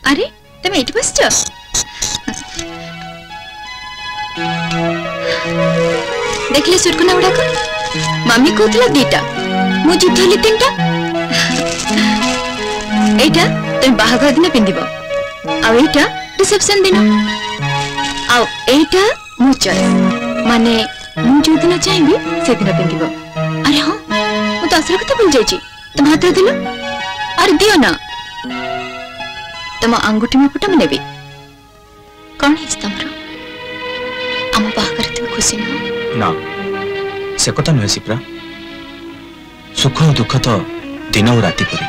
अरे तुम ये बस देखले सुरकुना गुड़ाक मम्मी कहला दीटा मुझे जितली 3टा एटा तुम बाहाघर दिन पिंधिब आटा रिसेप्शन दिन आईटा मो चॉइस माने मु जो दिन चाहिए से दिन पिंधिब। अरे हाँ मु तो असर कथा भूल जाइए तुम हाथ दिल अरे दियो ना तुम अंगूठी में फुटा मुझे कौन है तुम आम बाहाघर तुम खुशी नुह ना से कथा नुहे सिप्रा सुख और दुख तो दिन और राति परी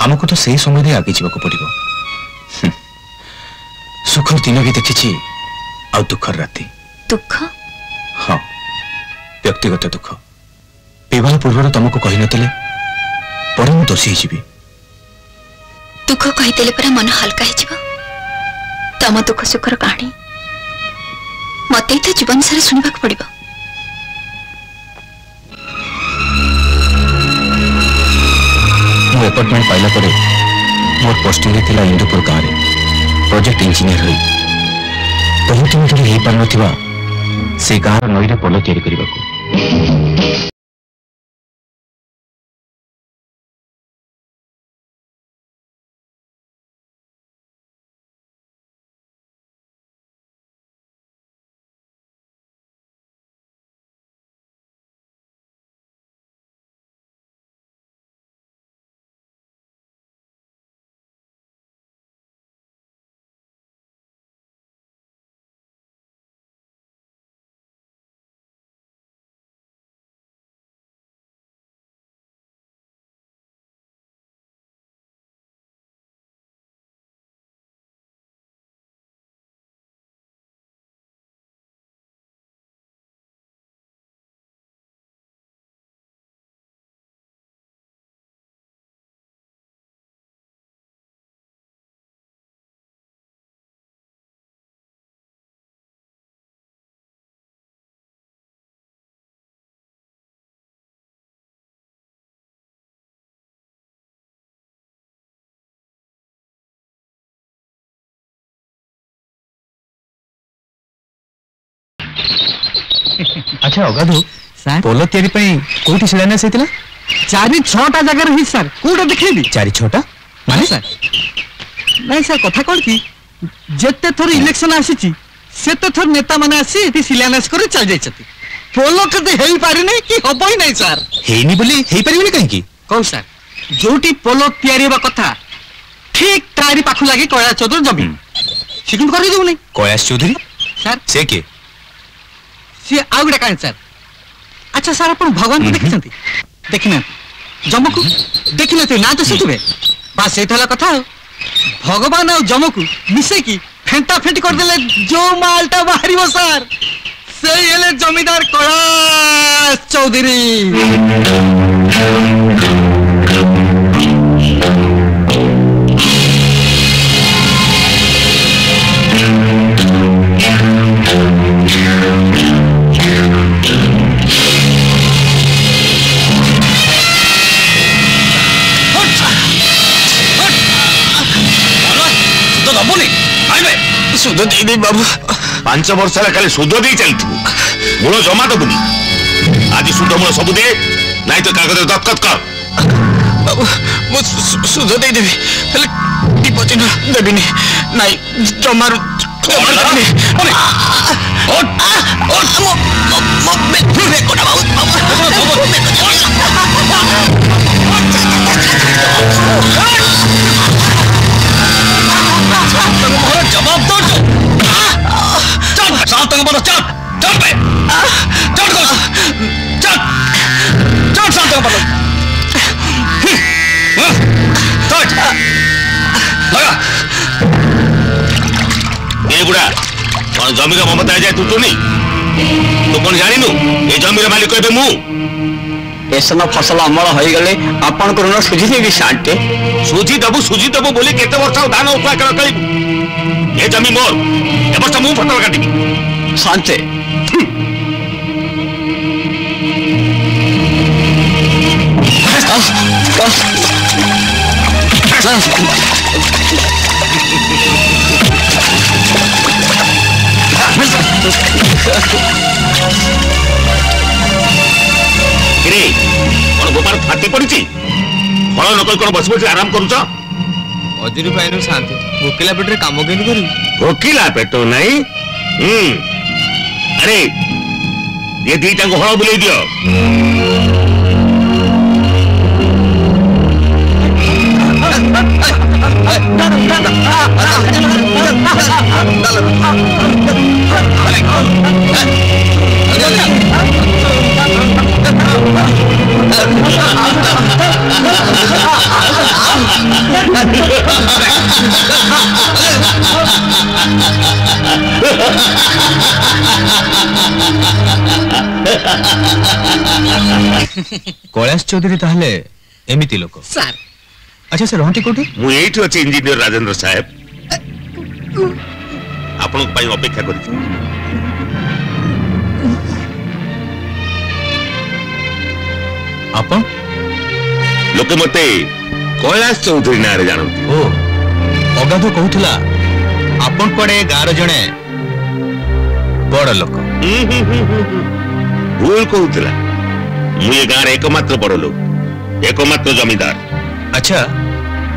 आमको तो सही समय आगे जावाक पड़ो सुखर दिन भी देखी आ दुखर राति दुख हाँ व्यक्तिगत दुख विवाह पूर्व तुमको कही नथिले पर मु दोषी होइबी दुख कहीदेले परा मन हल्का हो तम दुख सुखर कहानी मत तो जीवन सारा शुणा पड़ो। अपॉइंटमेंट पाइला परे मोर पोस्टिंग थिला इंदुपुर गाँव में प्रोजेक्ट इंजीनियर होई बहुत दिन धरी हो पार नथिबा से गाँव नई रे पोल तैयारी करने को अच्छा अगाधु पोल तैयारी कोठी शिलान्यास होइतिला 4-6टा जगह ही सर कोटा देखैबी 4-6टा माने सर नहीं सर कथा कोन की जत्ते थर इलेक्शन आसीची सेते थर नेता माने आसी एठी शिलान्यास करे चल जाई छथि पोल कते हेई पारि नै कि होबई नै सर हेइनी बोली हेई परिबनी काहे की कहू सर जोटी पोल तैयारी बा कथा ठीक तारी पाखु लागी कया चौधरी जमीन सिकुन करि देउ नै कयास चौधरी सर से के सी आउगडा काहे सर अच्छा सर अपन भगवान को देखि देखना जमकु देखि नथि ना तो सुतबे बस एथला कथा भगवान और जमकु मिसे की फेंटा फेंटी कर देले जो मालटा बाहरिबो सर से हेले जमीदार कयास चौधरी सुध दे बाबू 5 वर्ष खाली सुध दे चलती मूल जमा दबुनी आज सुध मूल सब दे नहीं तो कागज दस्तखत कर बाबू मु सुध दे देबी हेले डिपोजिट देबिनी नहीं जमा जवाब दो चल शांत बोलो चल चल पे चल चल चल चल शांत बोलो चल लगा ये गुड़ा कौन जमी का ममता जाए तू तो नहीं तो कौन जानी नु ये जमी रे मालिक कहबे मु एसन फसल अमल हो गले आपन को ऋण सुझी देबी शांते सुझी दबु बोली केते वर्ष दान उपा कर कलिबु ये जमी मोर ए वर्ष मु फसल काटिबी शांते गोपाल फाटी पड़ी फल नक कौन बस बस आराम करुच मजूरी पाइन शांति भोकिला पेटे कम के भोकिला पेट नहीं अरे ये दीटा को हल बुले दियो कैलाश चौधरी ताहले एमिति लोक सर अच्छा से रहती कोठी मु एठी अछि इंजीनियर राजेंद्र साहेब आपन पई अपेक्षा करिछि आपन लोके मते कैलाश चौधरी नारे जानନ୍ତି ओ अगाधो कहूथला आपन पड़े गार जणे बड़ लोक भूल कहूथला मु ये गार एकमात्र बड़ लोक एकमात्र जमींदार अच्छा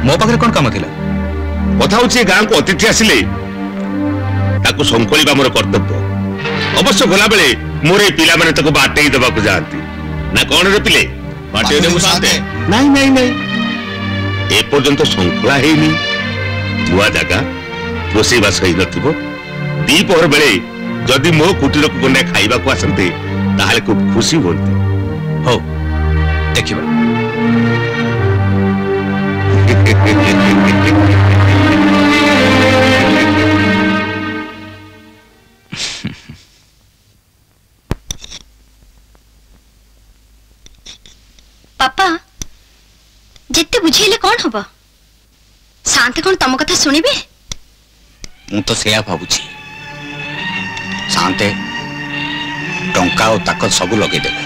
मो पाखरे कोन काम थिला कथा होछि गां को अतिथि आसिले ताकू संकोलिबा मोर कर्तव्य अवश्य गला बेले मोरे पिला माने ताकू बाटेई देबा को जानती ना कोन रे पिले बाटेई देबो साथे नहीं नहीं नहीं ए पर्यंत संकोला हेनी बुआ जागा रोसई बास होई नथिबो दीपहर बेले जदि मो कुटीर को गने खाइबा को आसंते ताहाले खूब खुशी होंती हो देखिबा पापा जिते बुझेले कौन हबो शांति कौन तम कथा सुनिबे मु तो सेया भाबुची शांते टंका और ताकत सब लगे देबे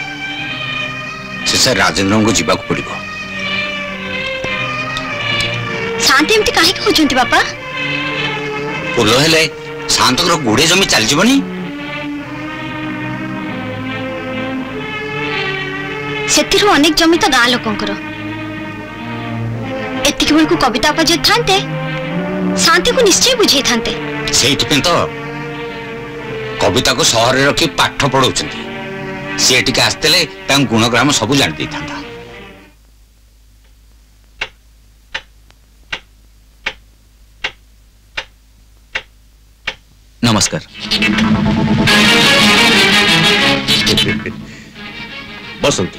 से राजेंद्र को जीवा को पड़िबो शांति एमती काहे कहउछंती पापा बोलो हेले शांत को गुड़े जमी चल जीवनी सेतिरु अनेक जमी तो गाँ लोकंकर एतिक बेल को कविता अपा जे थांते शांति को निश्चय बुझे थांते सेठी तो कविता को शहर रे रखी पाठ पढौछंती सेठी के आस्तेले तां गुणग्राम सब जान दै थांता नमस्कार बसंत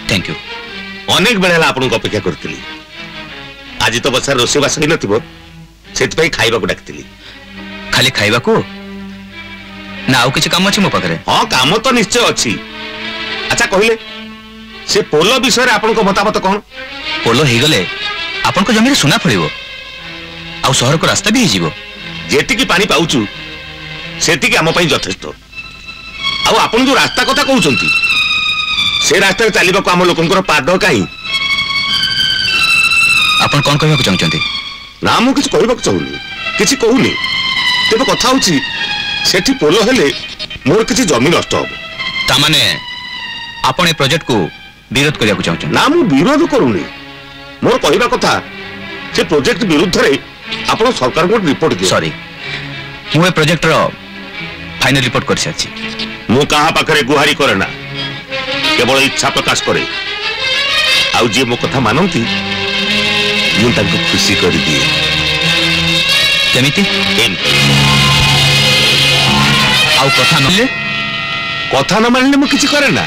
थैंक यू अनेक बेला आपन को अपेक्षा करतली आज तो बसा रोसे बास होई नथिबो सेति पई खाइबा को डाकतली खाली खाइबा को ना आउ किछ काम अछि मो पाखरे हां काम तो निश्चय अछि अच्छा कहिले से पोलो विषय रे आपन को मतामत कोन पोलो हे गले आपन को जमीरे सुना फळिबो आउ शहर को रास्ता भी हिजिबो जेति की पानी पाउचू सेति की हम पई यथेष्ट आउ आपन जो रास्ता कथा कहउचंती से रास्ता रे चलीबा को हम लोकनकर पाद काई आपन कोन कहबा को चाहचंती ना मु किछ कहबा को चाहुनी किछ कहूनी तेबे कथा होची सेठी पोलो हेले मोर किछ जमीन नष्ट हो ता माने आपन ए प्रोजेक्ट को विरोध करिया को चाहचंती ना मु विरोध करूनी मोर कहबा कथा से प्रोजेक्ट विरुद्ध रे आपन सरकार को रिपोर्ट दियो सॉरी मु ए प्रोजेक्ट रो फाइनल रिपोर्ट कर साची मु कहा पाखरे गुहारी करे ना केवल इच्छा प्रकाश करे आउ जे मो कथा मानंती मु ताको खुशी कर दिए केमिति आउ कथा न मानले मु किछि करे ना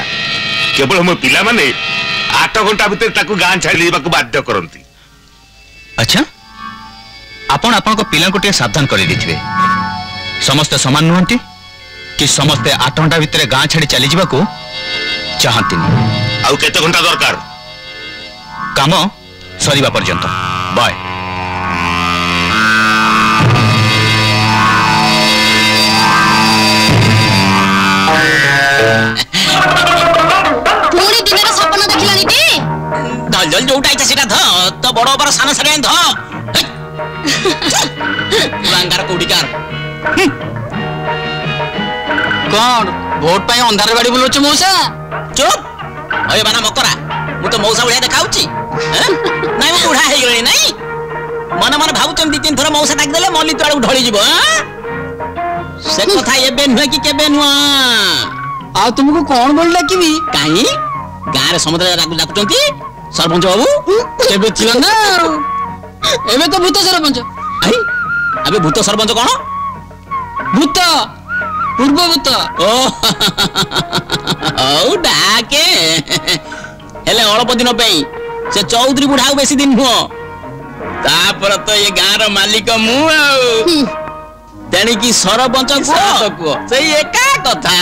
केवल मो पिला माने 8 घंटा भीतर ताको गां छाड़ी लेबा को बाध्य करंती अच्छा आपण आपण को पिला को टे सावधान कर दिथिबे समस्त समान नहंती कि समस्त 8 घंटा भीतर गां छाड़ी चली जीवा को चाहती नहीं आउ केते घंटा दरकार काम सरीबा पर्यंत बाय पूरी दिन रे सपना देखिलानी टी जल जल जोटा इच्छा सेटा ध तो बड़ बर सान सारे ध लांगार कोडिकार कौन भोट पाई अंधार बाड़ी बुलोच मौसा चुप अरे बाना मकरा मु तो मौसा उड़िया देखाउची नहीं मु बुढ़ा हे गले नहीं मन मन भाबुचन दी तीन थरा मौसा डाक देले मल्ली तो ढळी जीवो से कथा एबे नुहे कि केबे नुआ आ तुमको कौन बोल डाकिबी काई गां रे समुद्र डाकुचंती सरपंच बाबू केबे थिला ना एबे तो भूत सरपंच आई अबे भूत सरपंच कोन भूत पूर्व भूत ओ ओ डाके हेले अल्प दिन पे से चौधरी बुढ़ा बेसी दिन हुआ तापर तो ये गां रो मालिक मु तेणी की सरपंच को सही एका कथा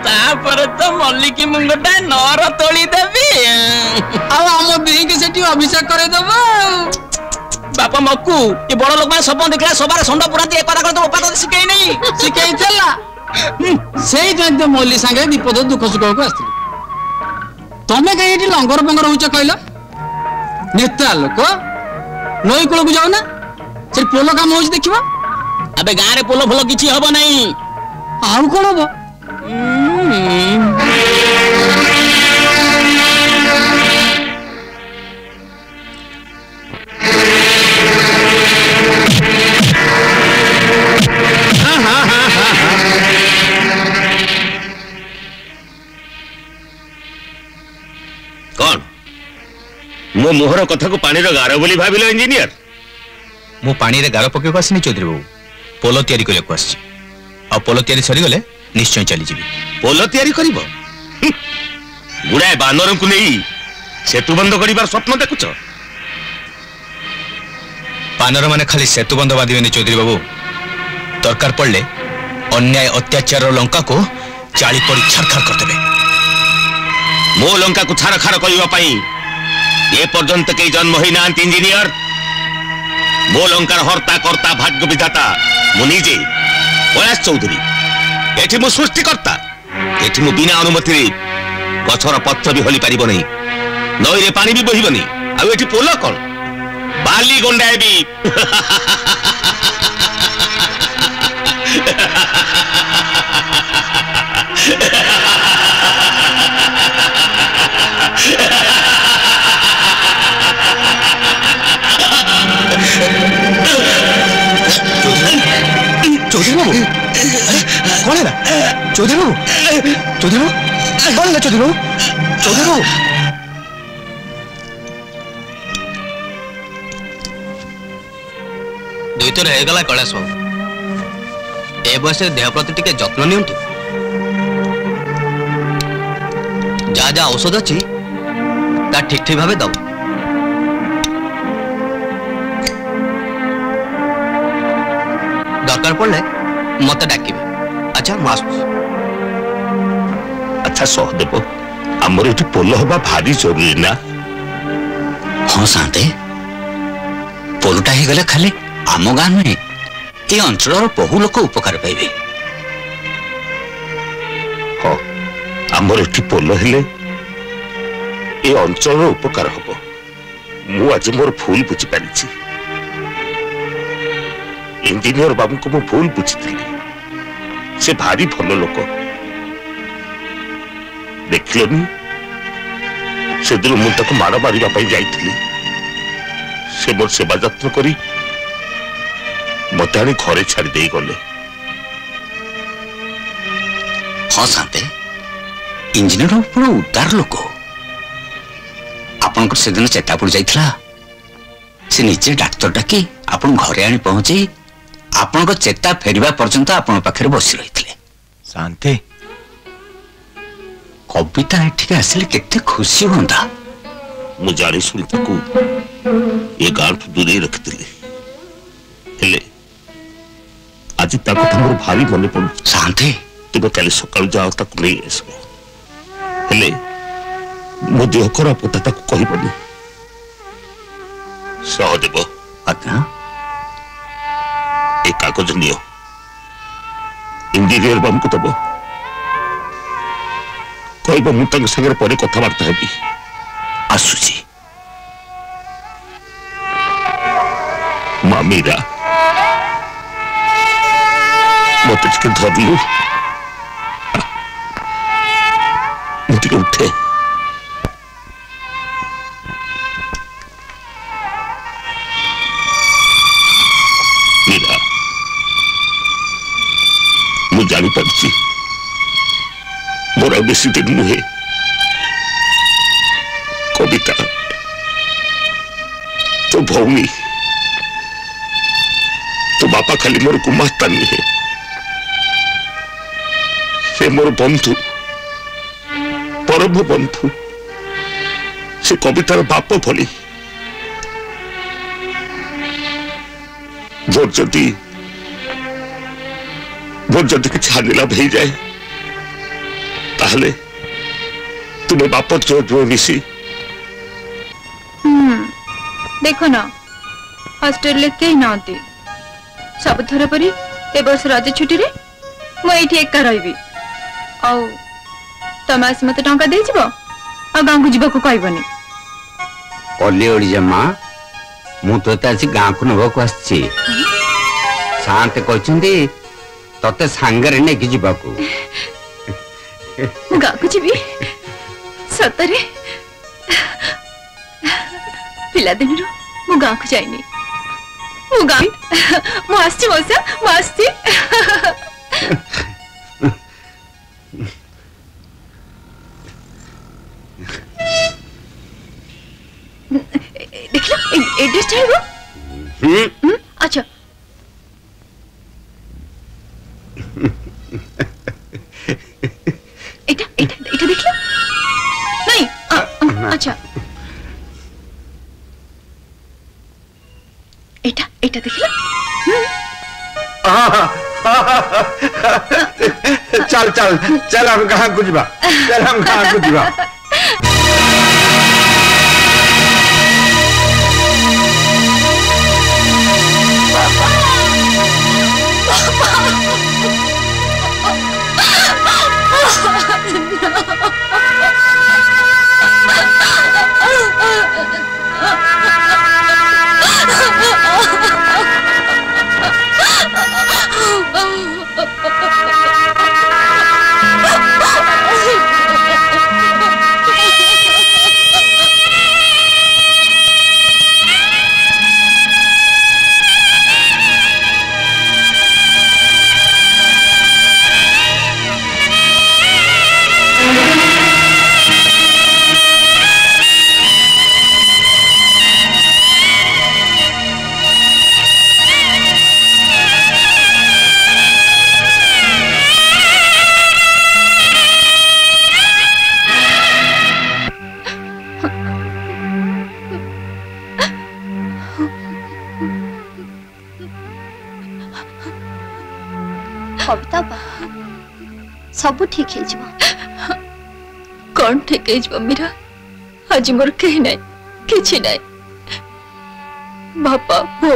तापर तो मल्लिक मुंगटा नर तोली देबी आ हम बैंक सेठी अभिषेक करे दबो बापा मक्कू ये बड़ लोक माने सपन देखला सबार संड पुराती एक कथा कर तो उपात सिकै नहीं सिकै चला सेई जंत मोली संगे विपद दुख सुख को आस्ती तमे कहीं एठी लंगर पंगर होच कहलो नेता लोक नई कुल को जाओ ना से पोलो काम होच देखिबा अबे गां रे पोलो फलो किछि हबो नहीं आउ कोन हबो कौन मो मोहर कथा को पानी रो गार बोली भाबिलो इंजीनियर मु पानी रे गार पके आसनी चौधरी बाबू पोलो तैयारी करले को आसी आ पोलो तैयारी सरी गले निश्चय चली जीवी पोलो तैयारी करिवो गुड़ाए बानर को नहीं सेतु बंद करिबार स्वप्न देखुछ बानर माने खाली सेतु बंद बादिबेनी चौधरी बाबू दरकार पड़ले अन्याय अत्याचार लंका को चाली पड़ी छरखर कर देबे मो लंका को छारखार करबा पई ए पर्यंत के जन्म होई ना इंजीनियर मो लंकार हर्ता कर्ता भाग्य विधाता मु निजे कैलाश चौधरी एठी मु सृष्टिकर्ता एठी मु बिना अनुमति रे गछर पत्र भी हली पारिबो नहीं नई रे पानी भी बहिबो नहीं आ एठी पोलो कोन बाली गोंडाए भी चौधरी बाबू कौन है ना चौधरी बाबू चौधरी बाबू कौन है चौधरी बाबू चौधरी बाबू दुई थर होगला कैलाश बाबू ए बयस देह प्रति टिके जत्न नियंतु जा जा औषध अच्छी ठीक ठीक भाव दब दरकार पड़े मत डाक अच्छा अच्छा सहदेव आमर ये पोल हवा भारी जरूरी ना हाँ शांते पोलटा ही गले खाली आम गाँ नुहे ये अंचल बहु लोक उपकार पाइबे हाँ आमर ये पोल हेले ए अंचल उपकार हम मु आज मोर भूल बुझी पारी इंजीनियर बाबू को मु भूल बुझी से भारी भल लोक देखिलनी से दिन मुझे माड़ मारे जाइली से मोर सेवा जत्न करी मत आनी घरे छाड़ी दे गले हाँ शांते इंजीनियर पूरा उदार लोक आपन से दिन चेतापुर जाइथला से निजे डाक्तर डाकी आपन घरे आनी पहुंचे आपन को चेता फेरिबा पर्यंत आपन पाखरे बसी रहितले शांति कविता एठिक आसिले केते खुशी होंदा मु जानी सुनी ताकू ये गांठ दूरे रखितले हेले आज ता कथा मोर भारी मने पड़ शांति तुम काली सकाळ जाओ ताकू नहीं आसो हेले मो देह खराब होता ताकू कहबनी सहदेव अच्छा एक कागज लियो इंजीनियर बाबू को दब कहब मु संगे पर कथबार्ता हेबी आसुची माँ मीरा मत धरलु मुझे उठे मीरा मु जानी पार्ची मोर बेसी दिन नुहे कविता तो भौनी तो बापा खाली मोर गुमास्ता नुहे से मोर बंधु परम बंधु से कवितार बाप भली मोर जदि किसी हानिलाभ हो जाए ताहले तुम्हें बाप जो जो मिसी देखो ना हॉस्टल कहीं ना सब थर परी ए वर्ष रज छुट्टी रे मुझे एका रही तमें आस मत टाँचा दे गाँ को जीवा कहबनी कली ओडिजा माँ मुझे आज गाँ को नवाक आंत कहते ते सांगे नहीं जीवा गाँ को जी सतरे पिला दिन मु गाँ को जाइनी मु गाँ मुझे मौसा मुझे देख लो एड्रेस चाहिए अच्छा एटा एटा एटा देख लो नहीं अच्छा एटा एटा देख लो चल चल चल हम गाँ को जीवा चल हम गाँ को जीवा कविता सब ठीक है कौन ठीक है मीरा आज मोर कहीं नहीं किछि नहीं बापा बो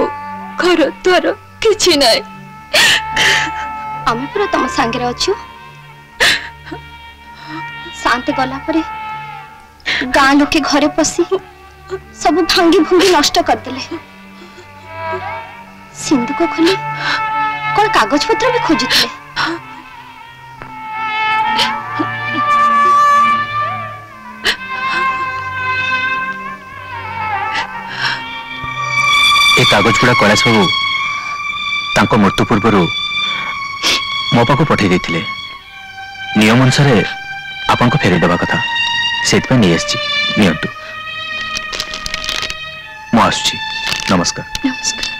घर द्वार किछि नहीं आम पूरा तुम सांगे अच्छु शांति गला परे गाँ लोके घरे पशि सब भांगी भूंगी नष्ट करदेले सिंधु को खोली कौन कागज पत्र भी खोजुले ए कागज गुड़ा कैलाश बाबू तांको मृत्यु पूर्व मो पाक पठे देथिले नियम अनुसार आपन को फेरे देबा कथा सेत पे नहीं आछि नियंतु मो आछि नमस्कार नमस्कार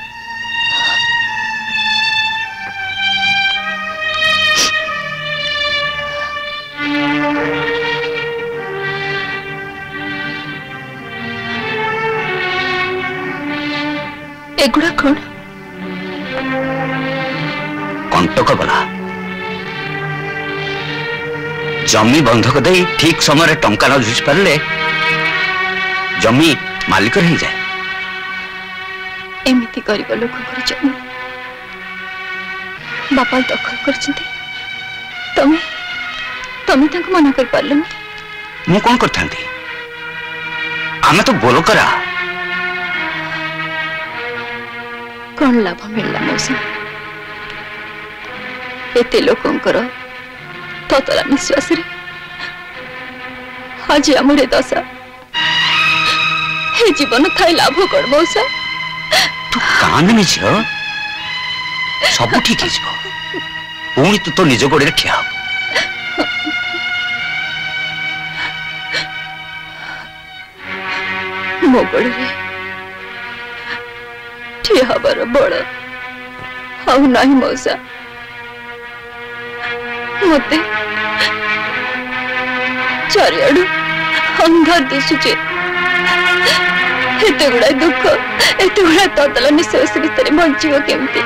एगुड़ा कौन कंटक गला जमी बंधक दे ठीक समय टंका न झुझ पारे जमी मालिक रही जाए एमती गरीब लोक जमी बापा दखल कर तमें मना कर पारल मु कौन करथांती आमे तो बोलो करा कौन लाभ मिलला मौसा एते लोकंकर ततला निश्वास रे आज आमरे दशा हे जीवन थाई लाभ कर मौसा तू कांदनी झियो सब ठीक है पुणी तू तो निज गोड़े ठिया मो गोड़े ठिया हबार बड़ आउ नहीं मौसा मते चारियाडू अंधार दिशुचे एते गुड़ा दुख एते गुड़ा ततला निश्वास भितर बंचिव केमती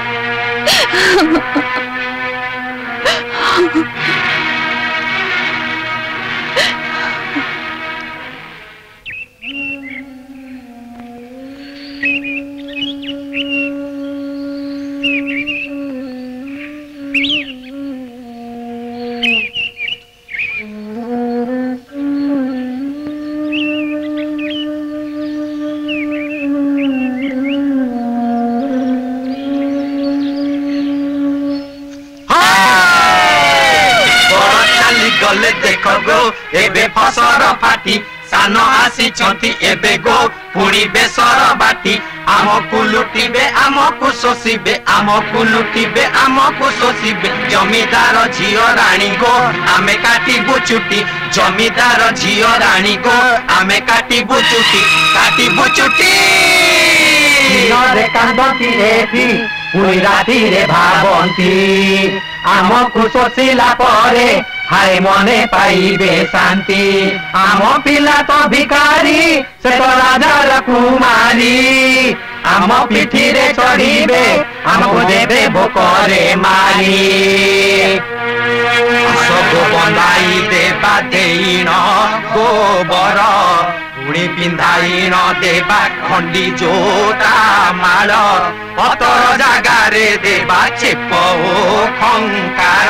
गले देख गो एबे फसर फाटी सान आसी छंती एबे गो पुणी बेसर बाटी आमको लुटिबे आमको शोषिबे आमको लुटिबे आमको शोषिबे जमीदार झियो रानी गो आमे काटिबु चुटी जमीदार झियो रानी गो आमे काटिबु चुटी रे कांदती रेती पुणी राती रे भाबंती आमको शोषिला परे हाय मने पाइबे शांति आम पिला तो भिकारी से तो राजा कुमारी आम पिठी रे चढ़ीबे आमको देबे भोकरे मारी सब बंधाई देबा देइन गोबर पुणी पिंधाई न देबा खंडी जोटा माल पतर जागारे देबा चेप ओ खंकार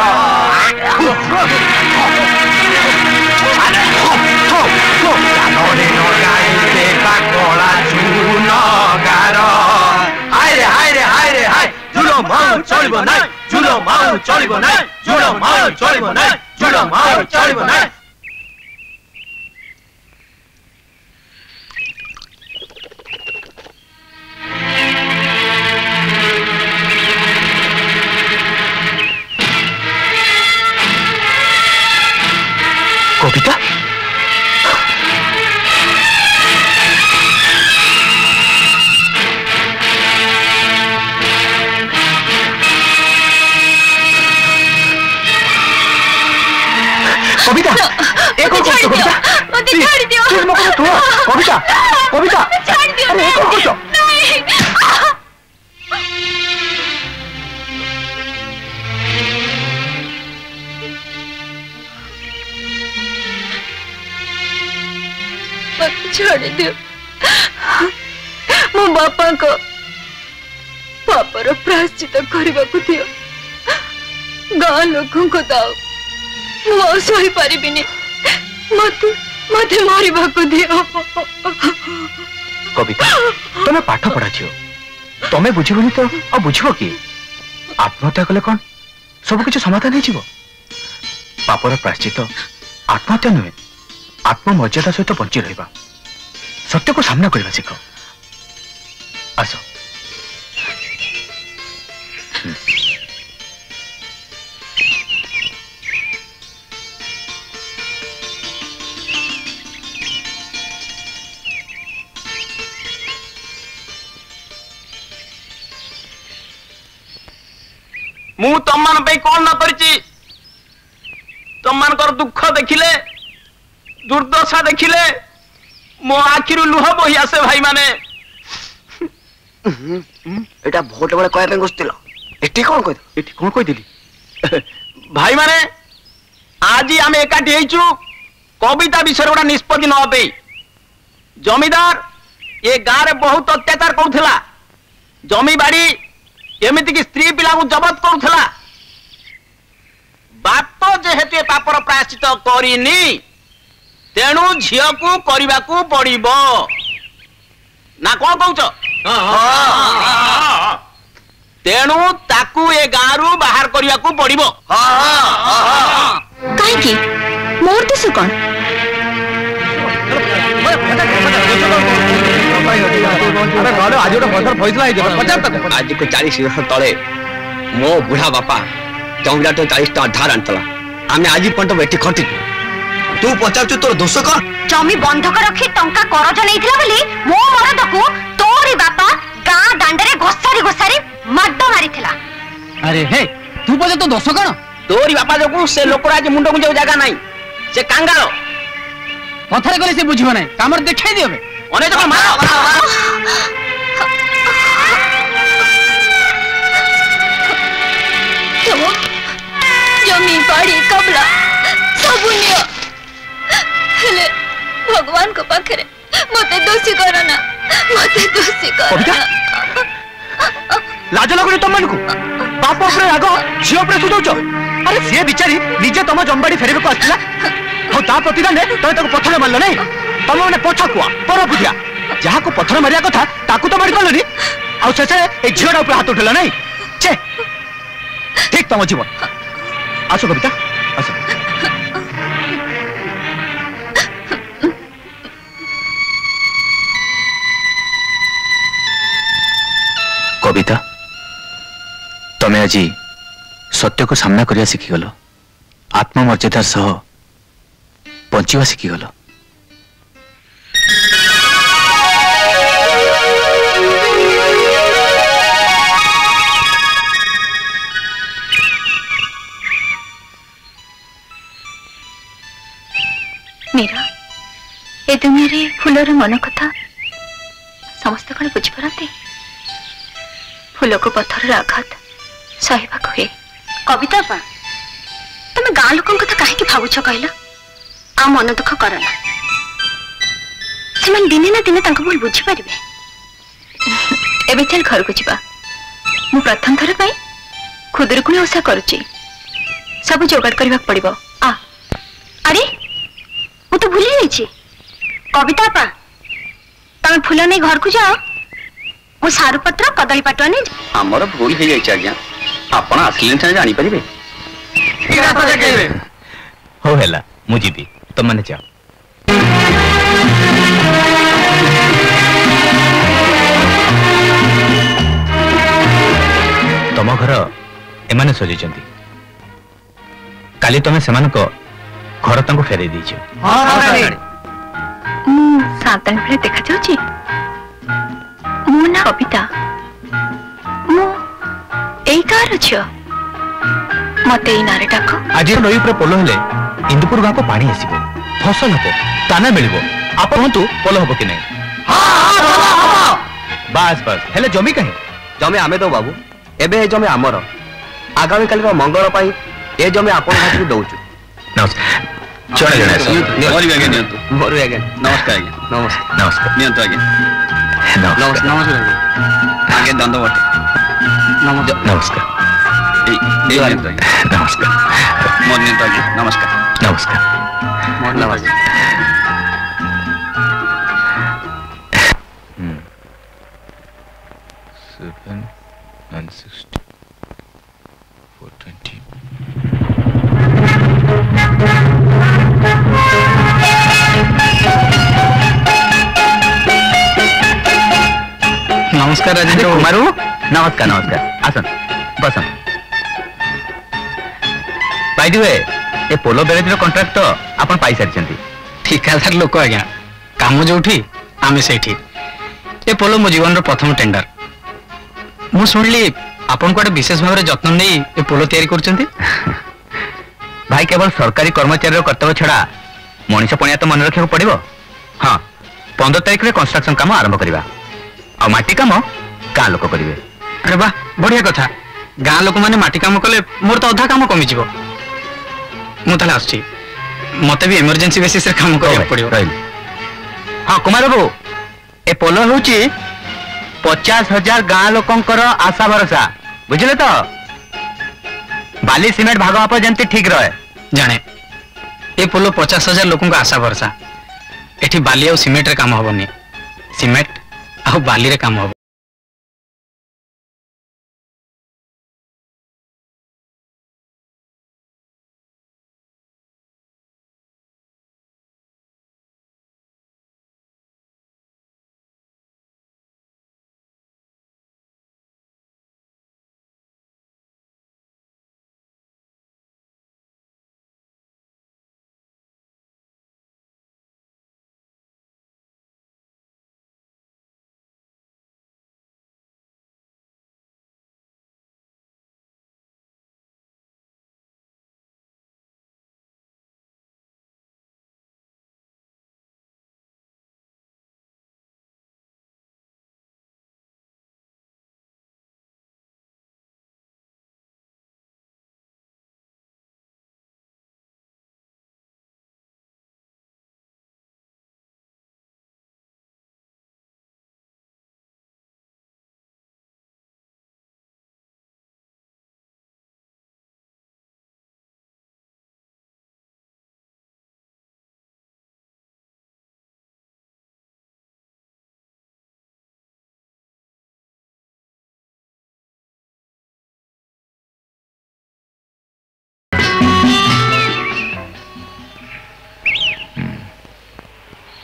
देबा कला चून गार हाय हाय हाय हाय जुलो माउ चलिब नाई जुलो माउ चलिब नाई जुलो माउ चलिब नाई जुलो माउ चलिब नाई कविता कविता एक और कविता मते छोड़ दियो प्लीज मको तो कविता कविता छोड़ दियो अरे एक और नहीं छोड़ दियो मो बापा को पापर प्रायश्चित करने को दियो गाँ लोगों को दाओ मु सही पारिबिनी मते मते मारिबा को दियो कविता तुम्हें पाठ पढ़ा छियो तुम्हें बुझिबनी तो आ बुझिबो की आत्महत्या कले कौन सब किछ समाधान हे जीवो पापर प्रायश्चित आत्महत्या नुहे आत्ममर्यादा सहित बंची रहिबा सत्य को सामना करवा सीख आस मु तुम मान पे कौन न करची तुम मान कर दुख देखिले दुर्दशा देखिले मो आखिरु लुह बही आसे भाई माने एटा भोट बळे कय पे गुस्तिलो एठी कोन कय दिली भाई माने आज आमे एकाठी हेचु कविता विषय गोटा निष्पत्ति न होते जमीदार ये गाँव रे बहुत अत्याचार करुला जमी बाड़ी एमती की स्त्री पिला को जबत करुला बाप तो जेहेतु पापर प्रायश्चित करिनी तेणु झील को करने को पड़ो ना कौन कहूच तेणु ताकू ए गाँव बाहर करने को पड़ो कहीं मोर देश कौन आज को 40 वर्ष तले मो बुढ़ा बापा जमीदार 40 टा धार आनतला आमे आज पंट बैठी खटी तू पचारछु तोर दोष कौन जमी बंधक रखी टंका करज नैथिला बोली मो मरद को तोरी बापा गाँ दांडरे घोसारी घोसारी मड्ड मारिथिला। अरे हे तू बोले तो दोष कौन तोरी बापा जो से लोक आज मुंड गुंजा जगह नहीं से कांगाल कथारे गले से बुझिबो नै कामर देखाई दिबे अने तो मारो जमी बाड़ी कबला सब नियो हेले भगवान को पाखरे मते दोषी करो ना मते दोषी करो लाज लगुनी तुम मानकु बाप उपरे राग झियो उपरे सुदौच अरे सी बिचारी निजे तुम जमबाड़ी फेरबे को आसला हो ता प्रतिदान रे तमे ताको पत्थर मारलो नै तुम माने पोछा कुआ पर बुझिया जहा को पत्थर मारिया कथा ताकू तो मारी कलनी आ से ए झियोडा ऊपर हाथ उठेला नै छे ठीक तुम जीवन आसो कविता आसो कविता तमे आज सत्य को सामना करिया शिखिगल आत्ममर्यादार सह बंचिवा शिखिगल मीरा ए दुनिया रे फुलर मन कथा समस्त कण बुझी पारती फूल को पत्थर आघात सहवाक हुए कविता पा तुम गाँ लोक कथा कहीं भावुच कहल आ मन दुख करना से दिने ना दिने भूल बुझी पारे एबे चल घर को जीवा मु प्रथम थर पाई खुदुरकुणी ओषा करुची सब जोगाड़ करबा पड़िबो आ अरे मु तो भूली जाइछि कविता पा तुम फूल नहीं घर को जाओ मु सारू पत्र कदली पाटुआ नहीं हमर भूल हो जाइछ आज्ञा आपण आसलिन से जानि परिबे हो हेला मु जीबी तुम माने जाओ तुम घर एमाने सजैचंती काली तुम से घर तक फेरे दीछ सातन बेले देखा जाउची मो ना कविता मो एई कार छियो मते ई नारे डाक आज नई ऊपर पोल हेले इंदुपुर गाँव को पानी आसीबो फसल हबो ताना मिलिबो आप कहतु पोल हबो कि नहीं बस बस हेले जमी कहीं जमी आमे दो बाबू एबे ए जमी आमर आगामी काली मंगल पाई ए जमी आपण हाथ दउछु नमस्कार चले जने मोर भी आगे नियंतु मोर भी आगे नमस्कार आगे नमस्कार नमस्कार नियंतु आगे नमस्कार नमस्कार आगे दंडवत नमस्कार नमस्कार मोर नियंतु आगे नमस्कार नमस्कार मोर नमस्कार 7 and 60 420 नमस्कार राजेंद्र कुमारू नमस्कार नमस्कार आसन बसन by the way A polo berries contract तो आपण पाई सारिछंती ठिकादार लोक आज्ञा काम जोठी आमे सेठी ए पोलो मो जीवन रो प्रथम टेंडर मु सुनली आपण कोटे विशेष भाव जत्न नहीं ए पोलो तैयारी करछंती भाई केवल सरकारी कर्मचारी कर्तव्य छड़ा मनीष पणिया तो मन रखा पड़ो हाँ 15 तारिख में कंस्ट्रक्शन काम आरंभ करवा आ माटी काम गाँ लोक करेंगे अरे वाह बढ़िया कथा गाँ लोक माने माटी काम कले मोर तो अधा काम कमी जीवो मु ताले आछी मते भी इमरजेंसी बेसिस रे काम करबा पड़ियो हाँ कुमार बाबू ए पोलो होची 50,000 गाँ लोकंकर आशा भरोसा बुझले तो बाली सीमेंट भाग आप जमती ठीक रहे जाने ए पोलो 50,000 लोक आशा भरसा एठी बाली आ सीमेंट रे काम हबनी सीमेंट आ सब बाली रे काम हो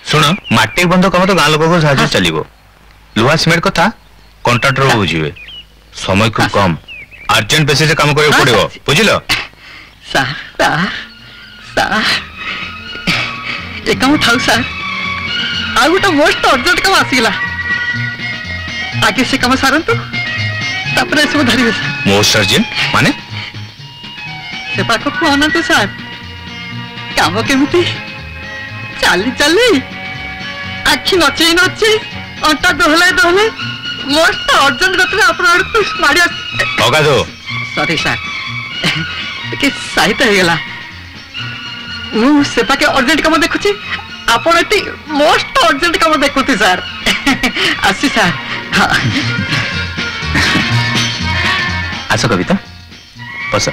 शुण माटी बंध कम तो गाँ लोक को साहाଯ୍य चलो लुहा सिमेंट कथा कंट्राक्टर बुझे समय खूब कम अर्जेंट बेसिस काम करने पड़ो बुझल काम ठाऊ सार आ गोटे मोस्ट अर्जेंट काम आसीगला आगे से काम सारंतु तापर सब धरिबे मोस्ट अर्जेंट माने से पाख को अनंत सार काम केमिति चाली चाली आखि नचे नचे अंटा दोहले दोहले मोस्ट अर्जेंट गतरे आपण आड़ मारी होगा दो सॉरी सर के साहित हो गेला मु सेपा के अर्जेंट काम देखुची आपण एटी मोस्ट अर्जेंट काम देखुती सर आसी सर आसो कविता बस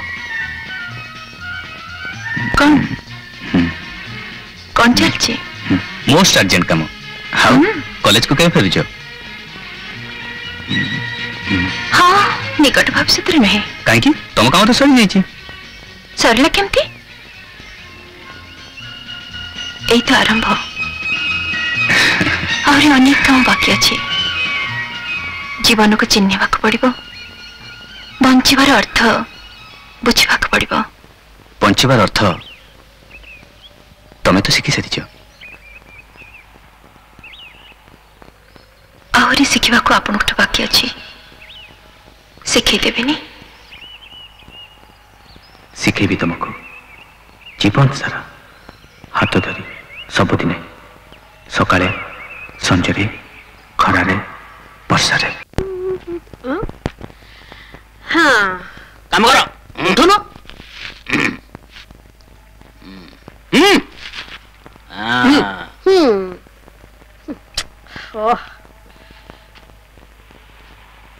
कौन चलছে मोस्ट अर्जेंट काम हाउ कॉलेज को केबे फेरुछ हाँ निकट भविष्य रे नहीं काहे तुम काम तो सरी जाई सरला केमती एई तो आरंभ और अनेक काम बाकी अच्छे जीवन को चिन्हवा पड़ो बंचार अर्थ बुझा पड़ो बंचार अर्थ तमें तो शिखी सारी आहरी शिखा को आपण बाकी अच्छी शिखेदेनी शिखेबी तुमको जीवन सारा हाथ धरी सबुदिने सकाळे संजरे खरारे वर्षारे हाँ काम करो उठो ना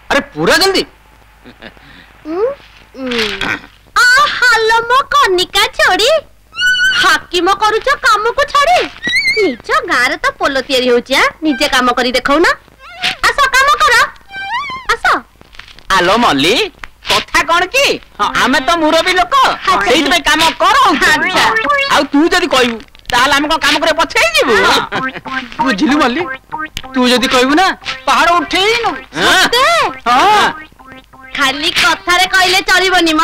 अरे पूरा जल्दी हालो मो कनिका छोड़ी हाकिम करूछ काम को छाड़ी निज गारे तो पोलो तयारी होउछि निजे काम करी देखौ ना आसो काम करो आसो आलो मल्ली कथा कौन की आमे तो मुरबी लोक सेहि में काम करो आ तू जदी कहबू ताल हम को काम करे पछे जीवू बुझिलु मल्ली तू जदी कहबू ना पहाड़ उठेई न हां खाली कथा रे कहले चलिबनी म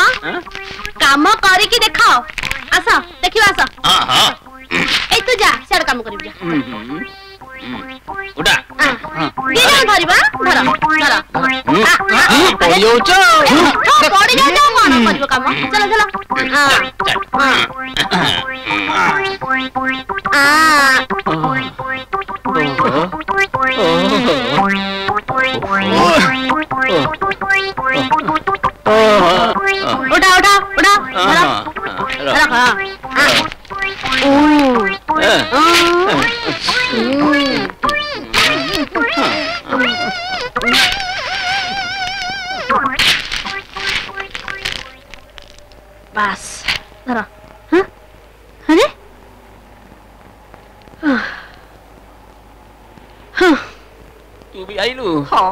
काम करी की देखाओ आसो देखियो आसो हां हां ए तू जा साड काम करिबी उडा दिना धरिबा धर पड़ी जाउछो पड़ी जा मन करिबो काम चलो चलो उड़ा उड़ा उड़ा रख बस जरा अरे तू भी आइलु हाँ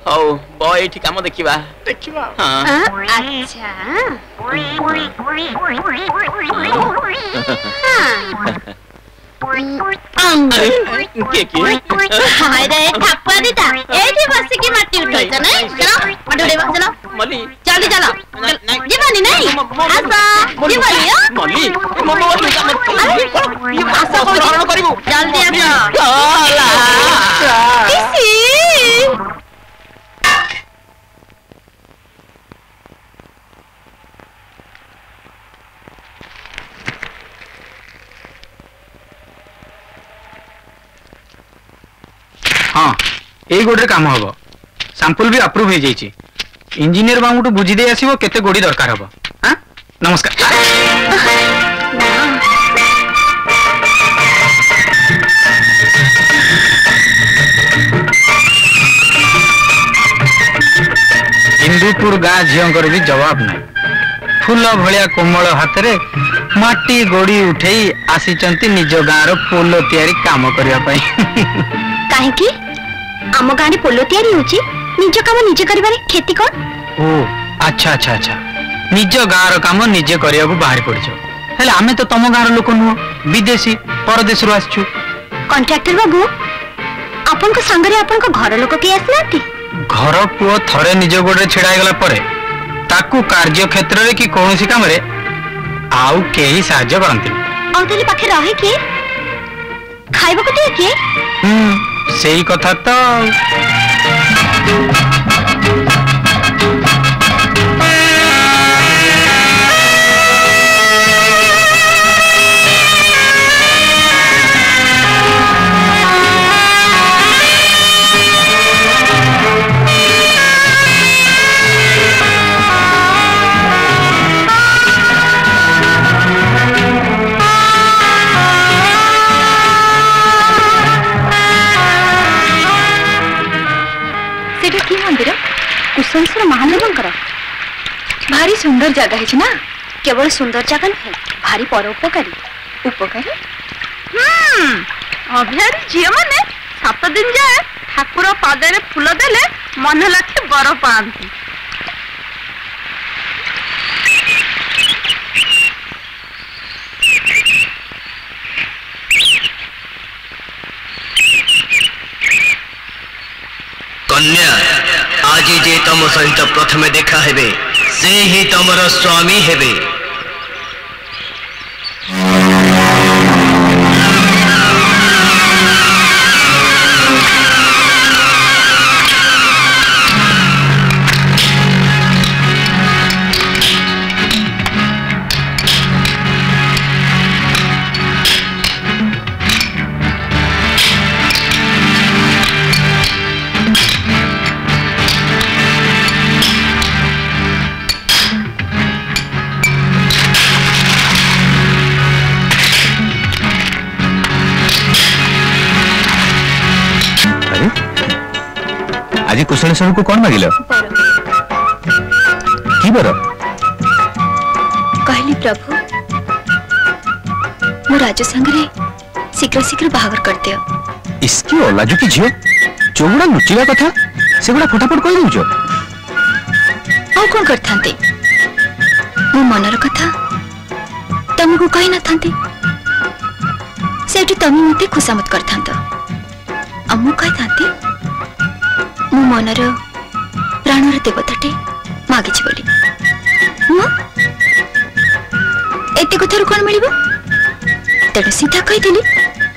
हौ ब एठी काम देखिबा हां अच्छा के हाय रे ठप्पा दिता एठी बस की माटी उठाइछ नहीं चलो माटी उठाइबा चलो मली जल्दी चलो जीवानी नहीं आसा जीवानी मली मली आसा ग्रहण करिबु जल्दी आसा किसी हाँ यही गोड़े काम हम सैंपल भी अप्रूव हो जाइए इंजीनियर बाबू बुझी दे आसो केते गोड़ी दरकार हम हाँ नमस्कार इंदुपुर गाँ झीर भी जवाब ना फूल भलिया कोमल हाथ रे माटी गोड़ी उठे आसी निज गाँव पोल तैयारी काम करने काहेकि आम गाँव पोलो तैयारी होची निज काम निजे करिबारे खेती कोन ओ अच्छा अच्छा अच्छा निज गाँव काम निजे करिया को बाहर पड़छो हेले आमे तो तम गाँव लोक नुह विदेशी परदेश रु आछछु कॉन्ट्रैक्टर बाबू आपन को संगरे आपन को घर लोक के आसनाती घर पुओ थरे निज गोड़े छिड़ा गला परे ताकू कार्य क्षेत्र रे कि कोनोसी काम रे आउ केही साहाय्य करंती औ तली पाखे रहे के खाइबो को दिए के सेही कथा तो कुशलेश्वर महादेवंकर भारी सुंदर जगह है ना केवल सुंदर जगह नुहे भारी परोपकारी उपकारी अभियारी झील मैंने 7 दिन जाए ठाकुर पादे फूल देले मन लगे बर पाती कन्या आज जे तम सहित प्रथमे देखा हेबे से ही तमर स्वामी हेबे आज कुशलेश्वर को कौन मागिल की बर कहली प्रभु मो राजू संगरे शीघ्र शीघ्र बाहागर कर दियो इसकी औलाजु की झियो चौगुड़ा लुचिला कथा सेगुड़ा फटाफट कह दउछ और कौन करथांते मो मनर कथा तुमको कही न थांते सेठी तमी मते खुशामत करथांत अम्मु कही थांते मो मनर प्राणर देवताटे मागिछि बोली एते कथार कौन मिलिबो तेणु सीधा कहीदेली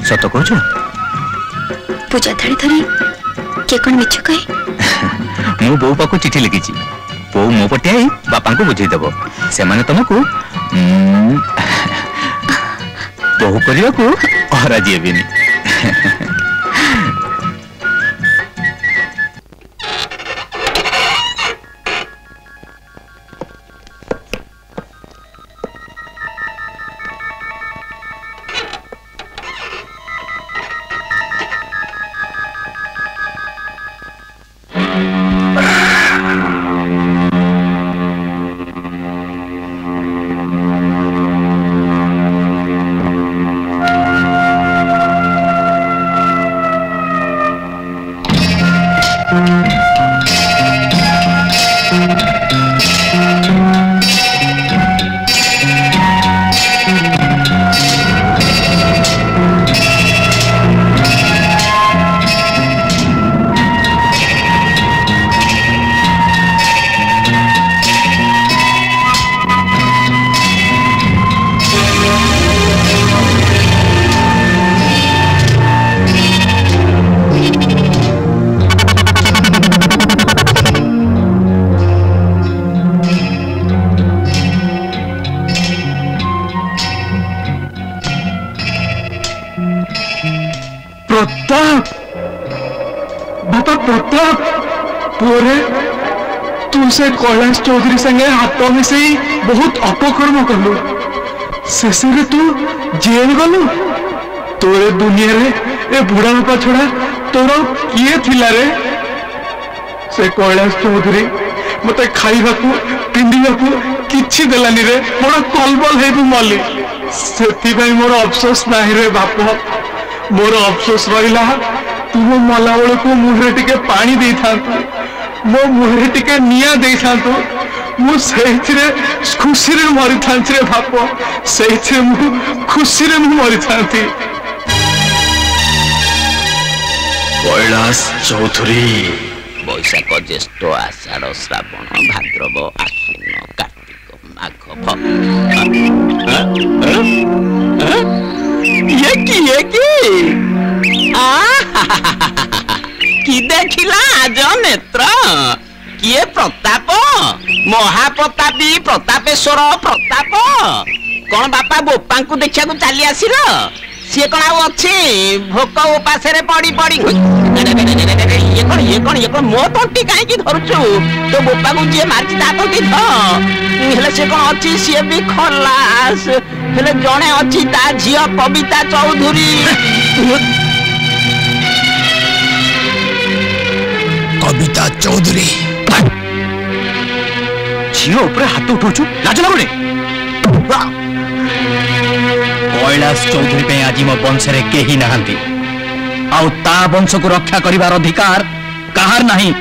सत कहछ पूजा थाली धरी के कौन मिछ कहे मु बो पाको चिठी लिखिछि बो मो पटे आई बापा को बुझेई देबो से माने तुमको बहु करिया को राजी हेबेनी प्रताप बापा प्रताप पुरे तू से कैलाश चौधरी संगे हाथ मिसई बहुत अपकर्म कलु शेष तू जेल गलु तोरे दुनिया रे ए बुढ़ा बापा छड़ा तोर किए थिला रे से कैलाश चौधरी मते खाइबा को पिंदिबा को किछि देलानी रे मोर कलबल हेबु मली सेति भाई मोर अफसोस नाही रे बापा मोर अफसोस रहा तू मो मला बेल को मुहरे टिके पानी दे था मो मुहरे टिके निया दे था मुझे खुशी रे मरी था रे बाप से खुशी रे मरी था कैलाश चौधरी बैशाख ज्येष्ठ आषाढ़ श्रावण भाद्रव आश्विन कार्तिक माघ कि देखिला आज नेत्र किए प्रताप महाप्रतापी प्रतापेश्वर प्रताप कौन बापा बोपा को देखा चली आसिल सी कौन आउ अच्छी भोक उपास पड़ी पड़ी ये कौन मो तंटी कहीं धरुचु तो बोपा को जी मार्ची ता तंटी हेले से कौन अच्छी सी भी खलास हेले जड़े अच्छी ता झी कविता चौधरी कविता चौधरी झील उपरे हाथ उठाऊ लाज लगुनि कैलाश चौधरी पे आज मो वंश रे केही नाहंती आउ ता वंश को रक्षा करिवार अधिकार कहार नहीं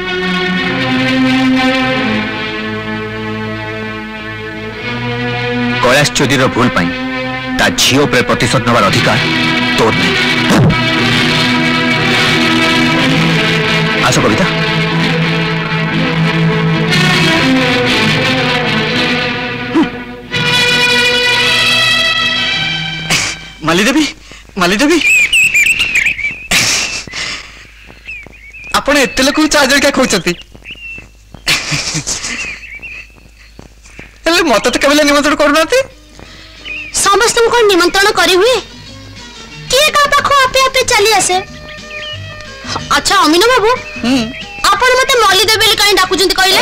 कैलाश चौधरी भूल पाई ता झील उपरे प्रतिशोध नवार अधिकार तोर नहीं आस कविता मालीदेवी आपण एते लोक चार्जर क्या खोजती मत तो केवल निमंत्रण करना समस्त को निमंत्रण करी हुए किए का पाखो आपे आपे चली आसे अच्छा अमीन बाबू आपण मते मालीदेवी काई डाकुचंती कहले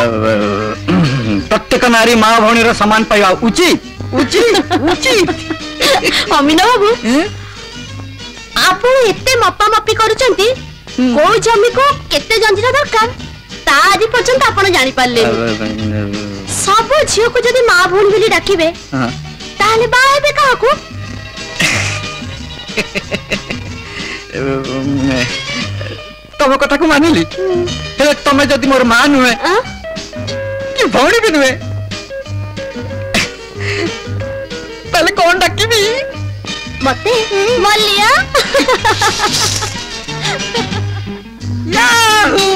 प्रत्येक नारी मां भौणी रो समान पाइबा उचित उचित उचित अमीन बाबू आपण एते मप्पा मप्पी करूचंती को जमी को केते जंजीरा दरकार ता आदि पर्यंत आपण जानि पाले सब झियो को जदी मां भौणी बोली डाकिबे ताले बाहेबे काकू तम कथा को मानिली हेले तमे जदी मोर मां नुहे कि भौणी भी नुहे ताले कोन डाकिबी मते मलिया याहू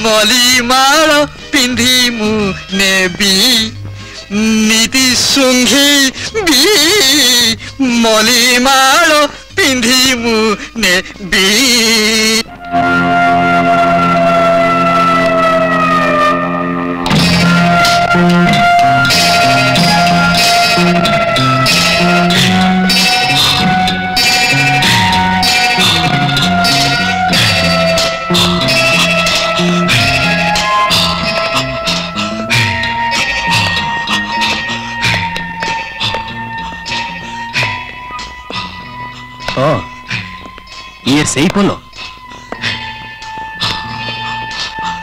मली माल पिंधी मु नेबी नीति सुंघी भी मली माल पिंधी मु नेबी ये सही पोलो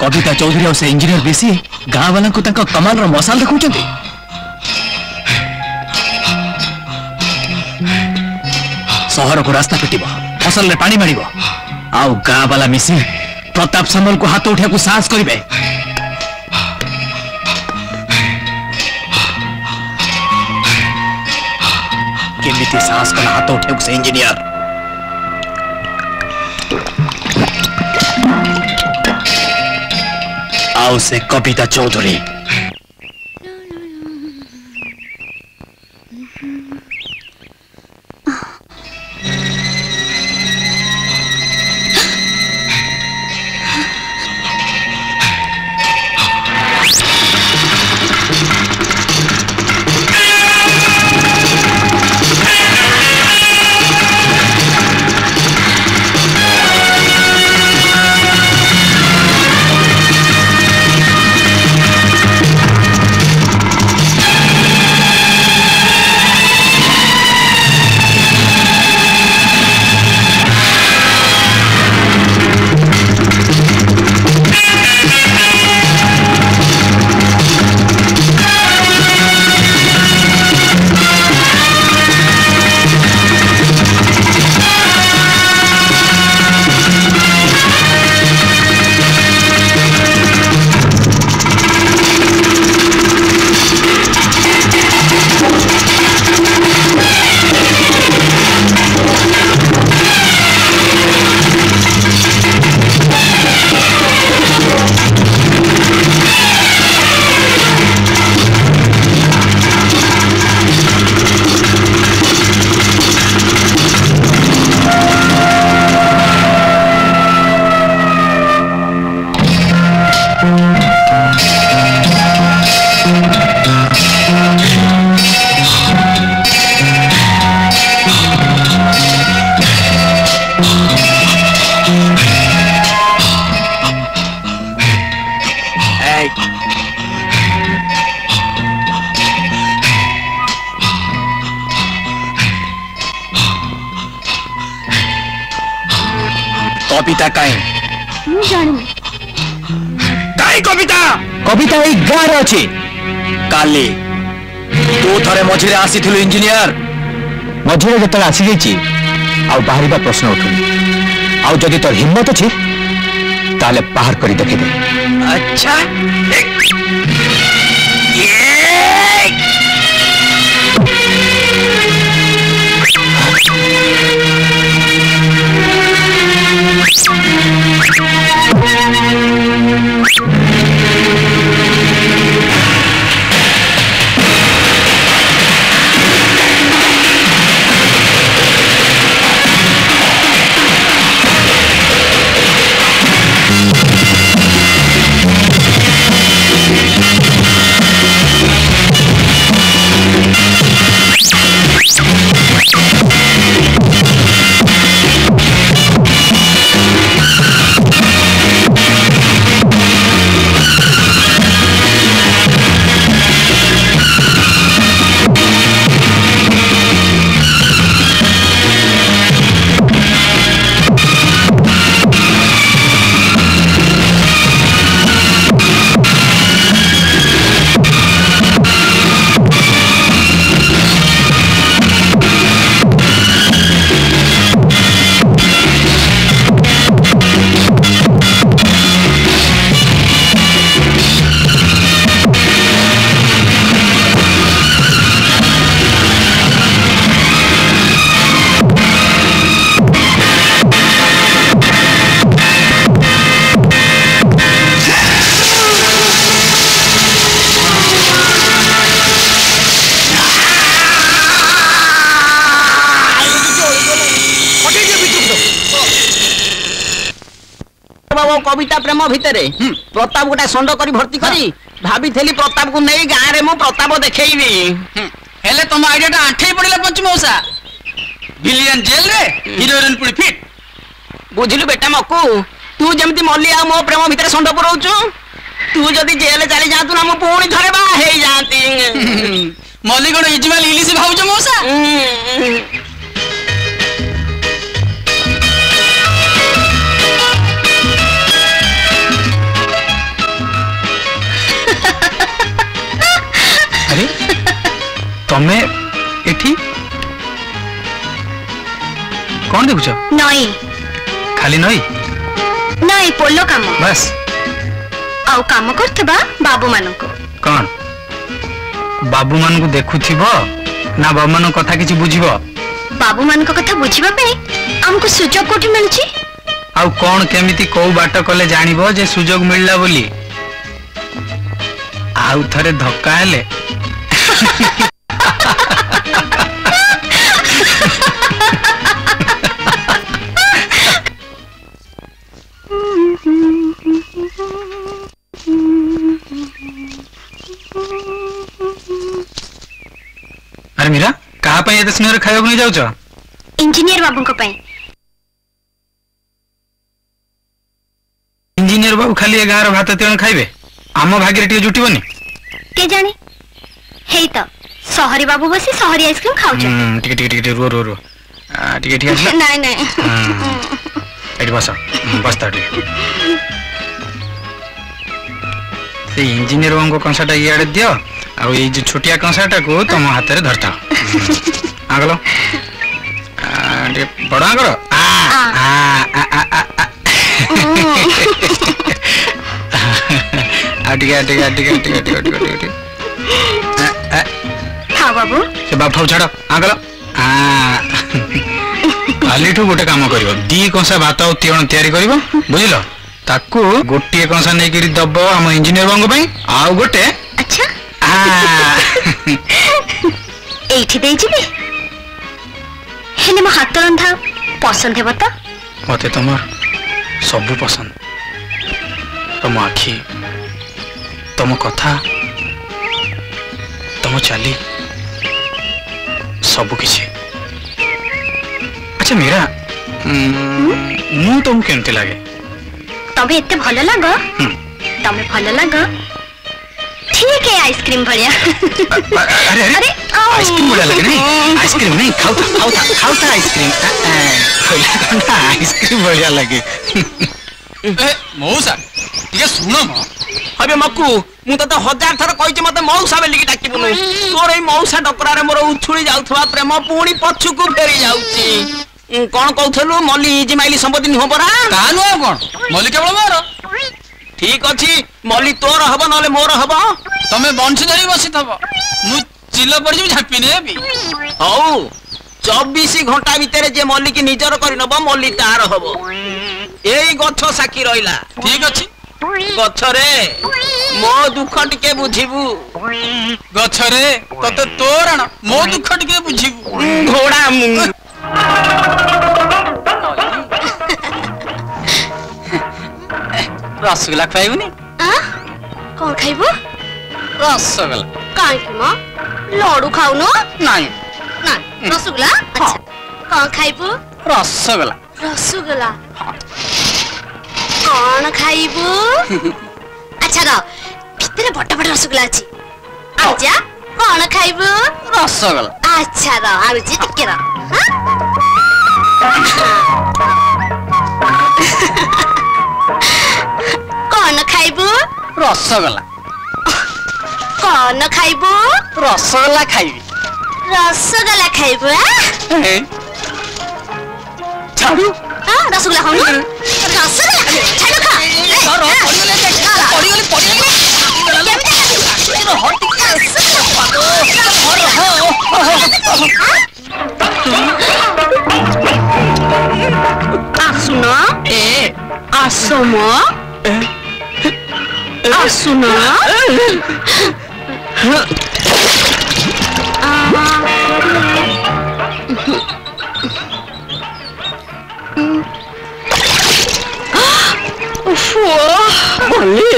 कविता चौधरी और से इंजीनियर बेसी गाँ वाला को तंका कमाल रो मसाल देखुचंती सहर को रास्ता पिटिब फसल रे पानी मारिब आउ गाँ वाला मिसी प्रताप सामल को हाथ उठा साहस करेंगे। केमिति साहस कला हाथ उठा से इंजीनियर आओ से कविता चौधरी कविता कहीं कविता कविता यही गाँव अच्छी काली तू थे मझे आसी इंजीनियर मझे जो आसी जाइए बाहर प्रश्न उठुनी आउ जदि तोर हिम्मत अच्छी ताले बाहर कर देखी दे। अच्छा कविता प्रेम भितर प्रताप गोटे षंड कर भर्ती करी भाभी प्रताप को नहीं गाँव में मु प्रताप देखी हेले तुम आइडिया आठे पड़ा पंच मौसा विलियन जेल रे हिरोइन पुणी फिट बुझिलु बेटा मकु तू जमती मल्ली आ मो प्रेम भितर षंड पुराउछु तू जदि जेल चली जातु ना मु पुणी थरे बा हे जाती मल्ली कोन इजमाल इलिस भाउछ मौसा अरे तमे एठी कौन देखुछ नई खाली नई नई पोलो काम बस आउ काम करथबा बाबू मानको कौन बाबू मान को देखुथिबो ना बाबू मान कथा किछि बुझिबो बाबू मानको कथा बुझिबा पे हमको सुजोग कोठी मिलछि आउ कौन केमिति को बाट कले जानिबो जे सुजोग मिलला बोली आउ थरे धक्का हेले अरे मीरा कहा पे ये स्नेह खाया नहीं जाउछ इंजीनियर बाबू को पई इंजीनियर बाबू खाली ए गार भात तेण खाइबे आम भाग्य टे जुटिबनी के जानी हेई तो सहरी बाबू बसी सहरी आइसक्रीम खाउ छ टिके टिके टिके रो रो रो टिके टिके आछला नहीं नहीं एडी बस बसता टिके से इंजीनियर बाबू को कंसाटा इयाडे दियो आ ये जो छोटिया कंसाटा को तुम हाथ रे धरता आगलो बड़ा करो हाँ बाबू से बाप छाड़ आगलो कालीठू गोटे काम करियो दी कंसा भात और तीण तैयारी करियो बुझिलो ताकू गोटे कंसा नै करी दबो हम इंजीनियर बांगो पई आ गोटे अच्छा एठी देई जिबे हेले म हाथ रंधा पसंद हेबो त मते तमर सब पसंद तुम आखि तुम कथा तुम चाली सब किसी अच्छा मीरा मु तुम केमती लगे तबे एते भलो लागो तमे भलो लागो ठीक है आइसक्रीम बढ़िया अरे अरे आइसक्रीम बढ़िया लगे नहीं आइसक्रीम नहीं खाओ था आइसक्रीम आइसक्रीम बढ़िया लगे मौसा टिके सुनो म अबे मक्कू मु त 1000 थर कहिचे मते मौसा बेली की डाकिबुनु तोर ए मौसा डकरा रे मोर उछुली जाउथवा प्रेम पूणी पछुकू फेरी जाउची कोन कहथलु मल्ली इजी माइली संपत्ति नि हो परा कानु आ कोन मल्ली केवल मोर ठीक अछि मल्ली तोर हबो नले मोर हबो तमे बंशी धरी बसी थबो मु चिल्लो पड़ जि झापी नेबी हौ 24 घंटा भीतर जे मल्ली की निजर करि नबो मल्ली तार हबो एई गछ साकी रहिला ठीक अछि गछरे मो दुख टिके बुझिबू गछरे तते तोरण मो दुख टिके बुझिबू घोड़ा मु रसगुल्ला खाइबुनी कौन खाइबो रसगुल्ला काई कि म लड्डू खाउनो नहीं ना रसगुल्ला अच्छा कौन खाइबो रसगुल्ला रसगुल्ला कौन खाइबो अच्छा द भितरे बड़ बड़ रसगुल्ला अछि आजा कौन खाइबो रसगुल्ला अच्छा द आउजी टिके द कौन खाइबो रसगुल्ला कौन खाइबो रसगुल्ला खाइबी रसगुल्ला खाइबो छाड़ू रसगुल्ला खाउनु रसगुल्ला छाडो खा सर आसुन ए आसम आसुन मल्ली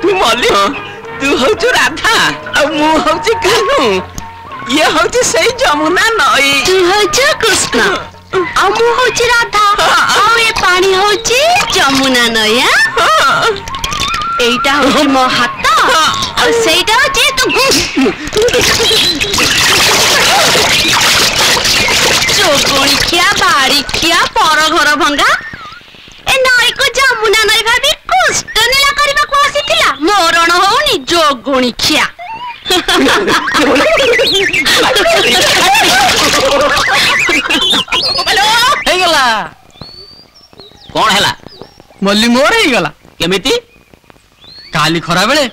तू मल्ली तू हौच राधा आ मु हौच कानू ये हौच सही जमुना नई तू हौच कृष्ण आ मु हौच राधा आ ए पानी हौच जमुना नई एटा हौच मो हाथ आ सेटा हौच तो जोगणिया बाड़िया पर घर भंगा ए नई को जमुना नई भाभी कुष्ट नीला करबा को आसीथिला मरण होनी जोगणिया कौन है मल्ली मोर ही गला केमिति काली खरा बेले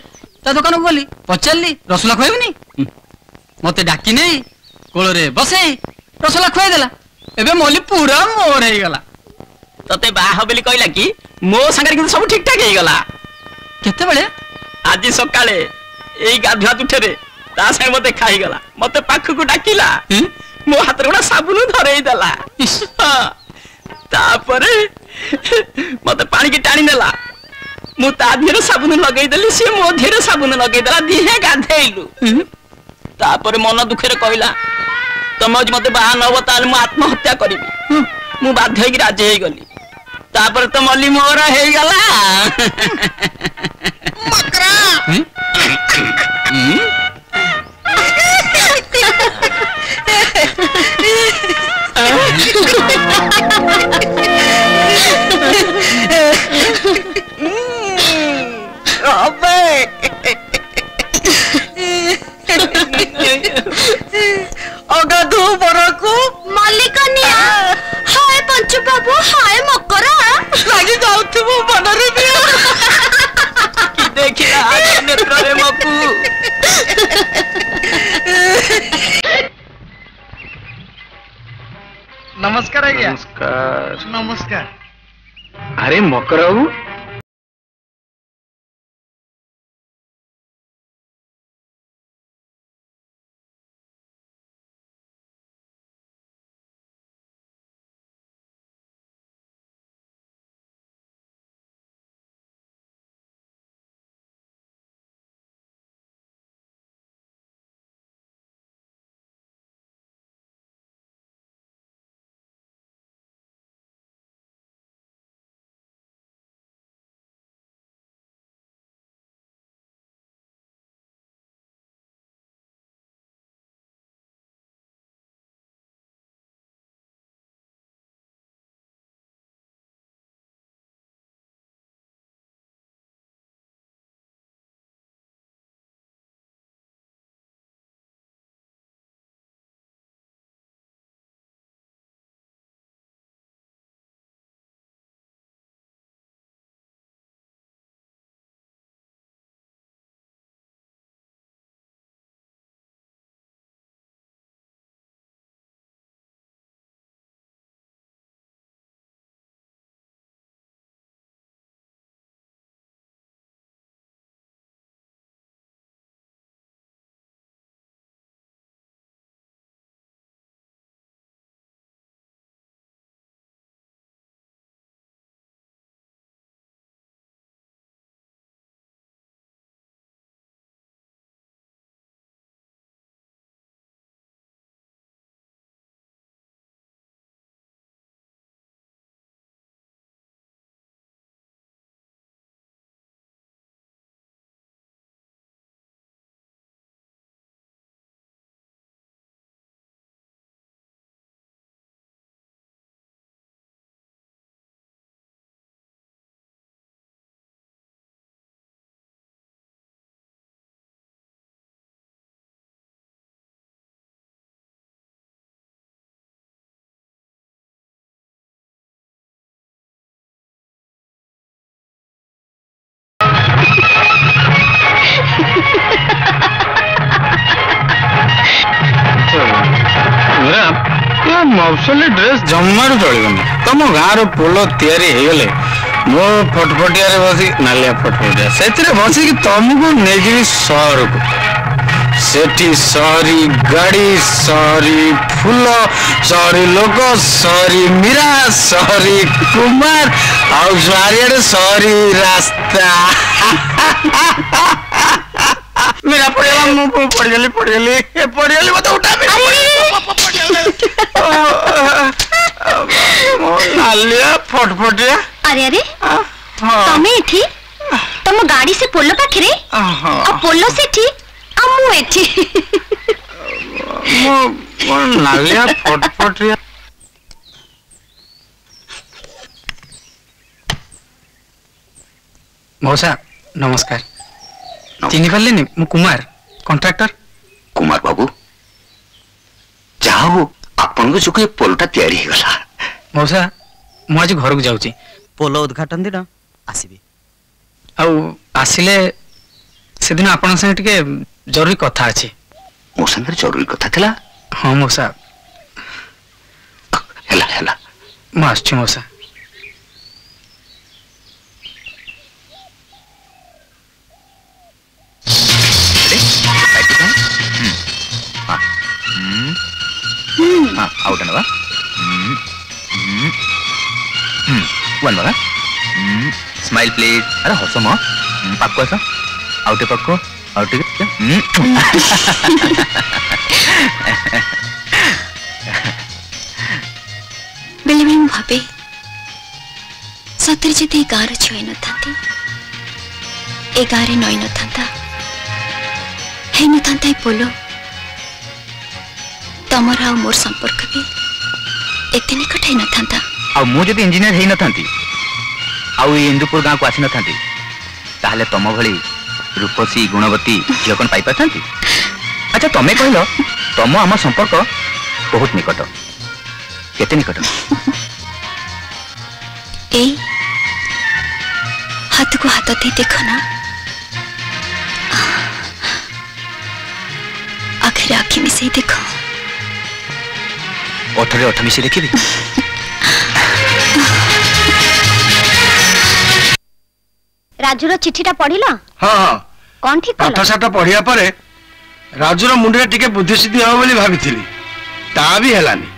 ता दुकान को गली पचारली रसगोल्ला खुआबनी मते डाकी नहीं कोल रे बसे रसगोल्ला खुआई देला एबे मल्ली पूरा मोर ही गला तते बाह बेली कहला कि मो संगे कि सब ठीक ठाक ही गला केते बेले आज सकाळे एई गाधुआ तुठे ता संगे मते खाई गला मते पाख को डाकिला मो हाथ रे साबुन धरई देला तापरे मते पानी की टाणी देला मु ता धीरे साबुन लगई देली से मो धीरे साबुन लगई देला दिहे गाधेइलु तापरे मन दुखे रे कहला तुम आज मते बाहा न बताल मु आत्महत्या करिबी मु बाध्य होई राजी होई गली तापर तो मल्ली मोर हे गला मकरा अगाधु बरकु मालिकनिया हाय पंचु बाबू हाय मकरा लागी जाउथबो बनरे भी कि देखिला आज नेत्र रे मकु नमस्कार आज्ञा नमस्कार नमस्कार अरे मकर बाबू मफसली ड्रेस जमार चलबनी तुम गाँव पोल तैयारी मो फटफटिया बसी नालिया फटफटिया से बसिक तुमको नहीं सहर को सेठी सहरी गाड़ी सहरी फूल सहरी लोक सहरी मीरा सहरी कुमार आउ चारिड़े सहरी रास्ता मेरा पड़ेगा मुंह पड़ गली मत उठा नालिया फटफटिया अरे अरे तमे एठी तुम गाड़ी से पोलो पाखरे आ पोलो सेठी आ मु एठी मो नालिया फटफटिया मौसा नमस्कार चिन्ह पारे मु कुमार कॉन्ट्रैक्टर कुमार बाबू जाओ आपन को जो पोलटा तैयारी गला मौसा मु आज घर को जाऊँ पोलो उद्घाटन दिन आसबि आसिले सेदिन आपन संगे टिके जरूरी कथा अछि मो संगे जरूरी कथा थिला हां मौसा हेला हेला मैं आछी मौसा आउट नवा वन बाबा स्माइल प्लीज अरे हसो म पाको आस आउटे पाको आउटे बेले बेले मु भावे सତରେ ଯଦି ଏ ଗାଁର ଛୁଇଁ ନଥାନ୍ତି ଏ ଗାଁରେ ନଈ ନଥାନ୍ତା ହେଇନଥାନ୍ତା ଏ ପୋଲ ତମର ଆଉ ମୋର ସମ୍ପର୍କ ବି ଏତେ ନିକଟ ହେଇନଥାନ୍ତା ଆଉ ମୁଁ ଯଦି ଇଞ୍ଜିନିୟର ହେଇନଥାନ୍ତି ଆଉ ଏ ଇନ୍ଦୁପୁର ଗାଁକୁ ଆସିନଥାନ୍ତି ତାହେଲେ ତମ ଭଳି ରୂପସୀ ଗୁଣବତୀ ଝିଅ କଣ ପାଇପାରିଥାନ୍ତି ଆଚ୍ଛା ତମେ କହିଲ ତମ ଆମ ସମ୍ପର୍କ ବହୁତ ନିକଟ କେତେ ନିକଟ ଏଇ ହାତକୁ ହାତ ଦେଇ ଦେଖ ନା ଆଖିରେ ଆଖି ମିଶେଇ ଦେଖ ଓଠରେ ଓଠ ମିଶେଇ ଦେଖିବି राजूर चिठीटा पढ़िला हाँ हाँ कौन ठीक पाठ साठ पढ़िया परे राजूर मुंडे टिके बुद्धि सिद्धि हो बोली भाबिथिली ता भी हेलानी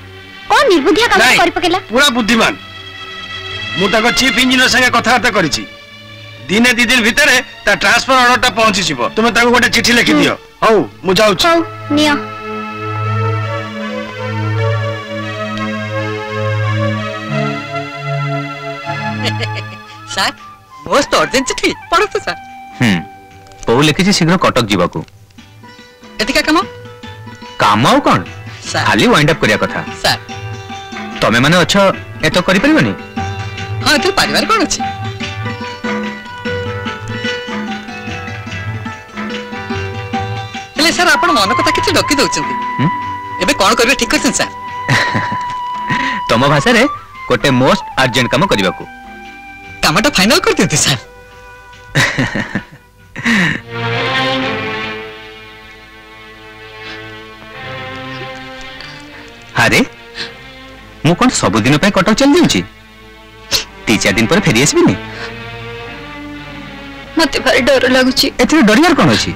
कौन निर्बुद्धिया काम कर पकेला पूरा बुद्धिमान मु ताको चीफ इंजीनियर संगे कथाबार्ता करिछि दिने दी दिन भितरे ता ट्रांसफर ऑर्डरटा पहुंची छिबो तुमे ताको गोटे चिठी लिखि दियो हौ मु जाउछि हौ निया सर मोस्ट अर्जेंट चिठी पढ़ो तो सर बहु लिखिछि शीघ्र कटक जीवाकू एतिका काम काम आउ कोन खाली वाइंड अप करिया कथा सर तमे माने अछ एतो करि परिबनी हां एथि परिवार कोन अछि हेले सर आपण मन कथा किछि डकी दउछंती एबे कोन करबे ठीक करछन सर तम भाषा रे कोटे मोस्ट अर्जेंट काम करिवाकू कामटा फाइनल कर देते सर अरे मु कोन सब दिन पे कटक चल जाउची 3-4 दिन पर फेरी आसबिनी मते भारी डर लागुची एथरे डरियार कोन अछि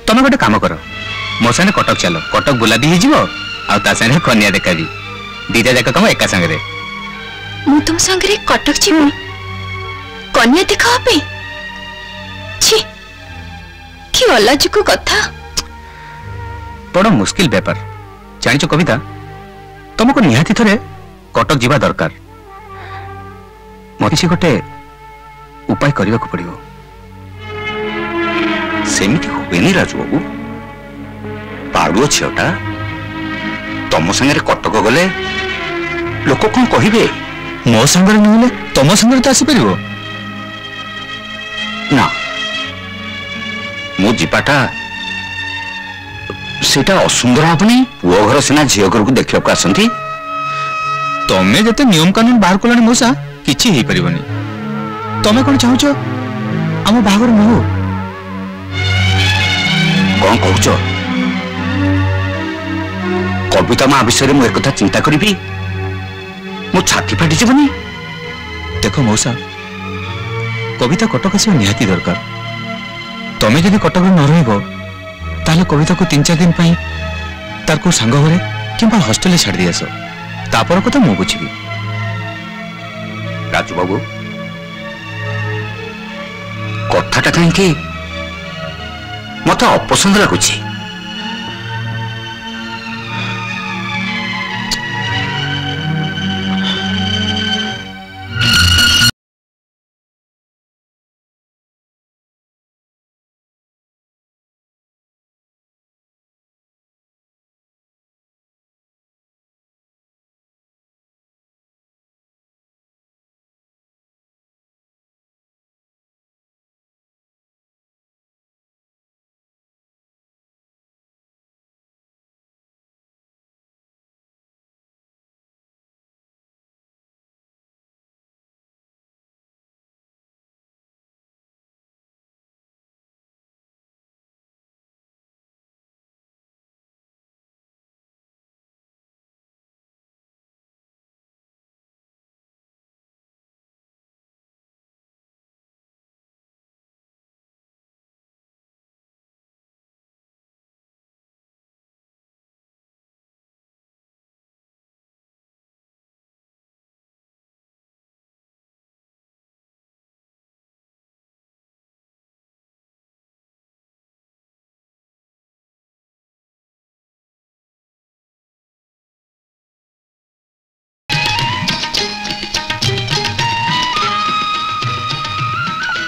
तमे गोटे काम कर मो संगे कटक चलो कटक बुला दी हिजिवो आ ता संगे कन्या देखाबी दीटा जाक काम एका संगे रे मु तुम संगे कटक जीवी कन्या देखा पे छी कि अलाजको कथा बड़ मुश्किल व्यापार जानिचो कविता तुमको निहाती थरे कटक जीवा दरकार मते गोटे उपाय करने को पड़ो सेमिति हुएनी राजू बाबू पाड़ुओ झीटा तुम संगे कटक गले लोक कौन कहे मो संगे नुले तुम संगे तो आसीपर ना मो जीवाटा सेटा असुंदर हेनी पुओ घर सीना झील घर को देखा आसती तमें जिते नियम कानून बाहर कला मौसा किसी हो पारनी तमें कौन चाहूच आम बाहर न हो कौन कह कविता माँ विषय में एक चिंता करी मो छाती फाटी जीवनी देख मौसा कविता कटक आसवा निहाती दरकार तमें जदि कटक न रही कविता को 3-4 दिन तार को सांग घरे कि हॉस्टेल छाड़ दी आस तापर कथा मु बुझी राजू बाबू कथाटा कहीं मत अपसंद लगुच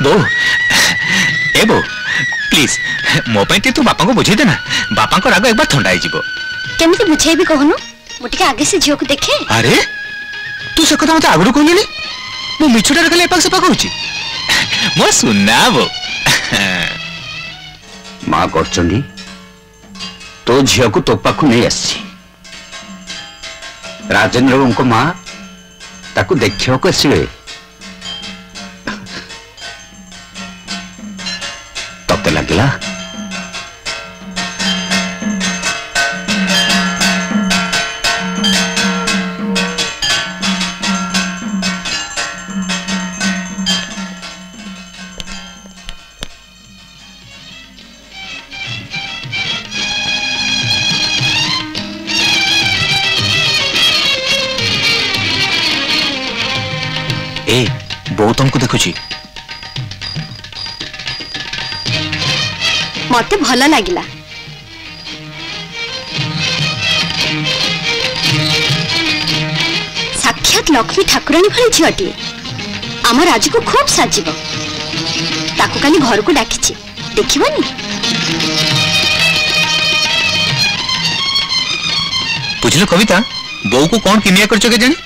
बो ए बो प्लीज मो पे तू बापा को बुझे देना बापा को राग एक बार ठंडा हो केमती बुझेबी कहनु मु टिके आगे से झियो को देखे। अरे तू से कथा मते आगु कहली मु मिछुटा खाली एपाक सेपाक होची मो सुना बो माँ करचंदी तो झियो को तो पाखु नहीं आसी राजेंद्र बाबू को माँ ताकू देखियो को आसीबे तते लागला ए बो तुमको देखुची मते भल लागिला साक्षात लक्ष्मी ठाकुराणी भली झीटी आम राजू को खूब साजिब ताकू काली घर को डाकिछि देखिबनी बुझलो कविता बो को कौन किनिया करछो के जानी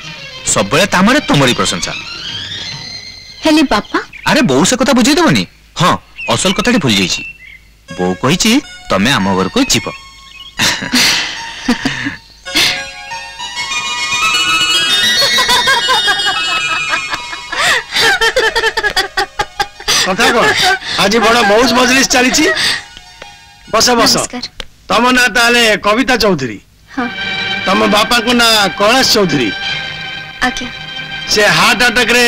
सब बेले तामरे तुमरी प्रशंसा हेले बापा अरे बो से कथा बुझे देबनी हां असल कथाटी भूल जाईची बो कहिची तमे आम घर को जीव कथा कौन आज बड़ा मौज मजलिस चली बस बस तम ना ताले कविता चौधरी हाँ तम बापा को ना कैलाश चौधरी आज्ञा से हार्ट अटैक रे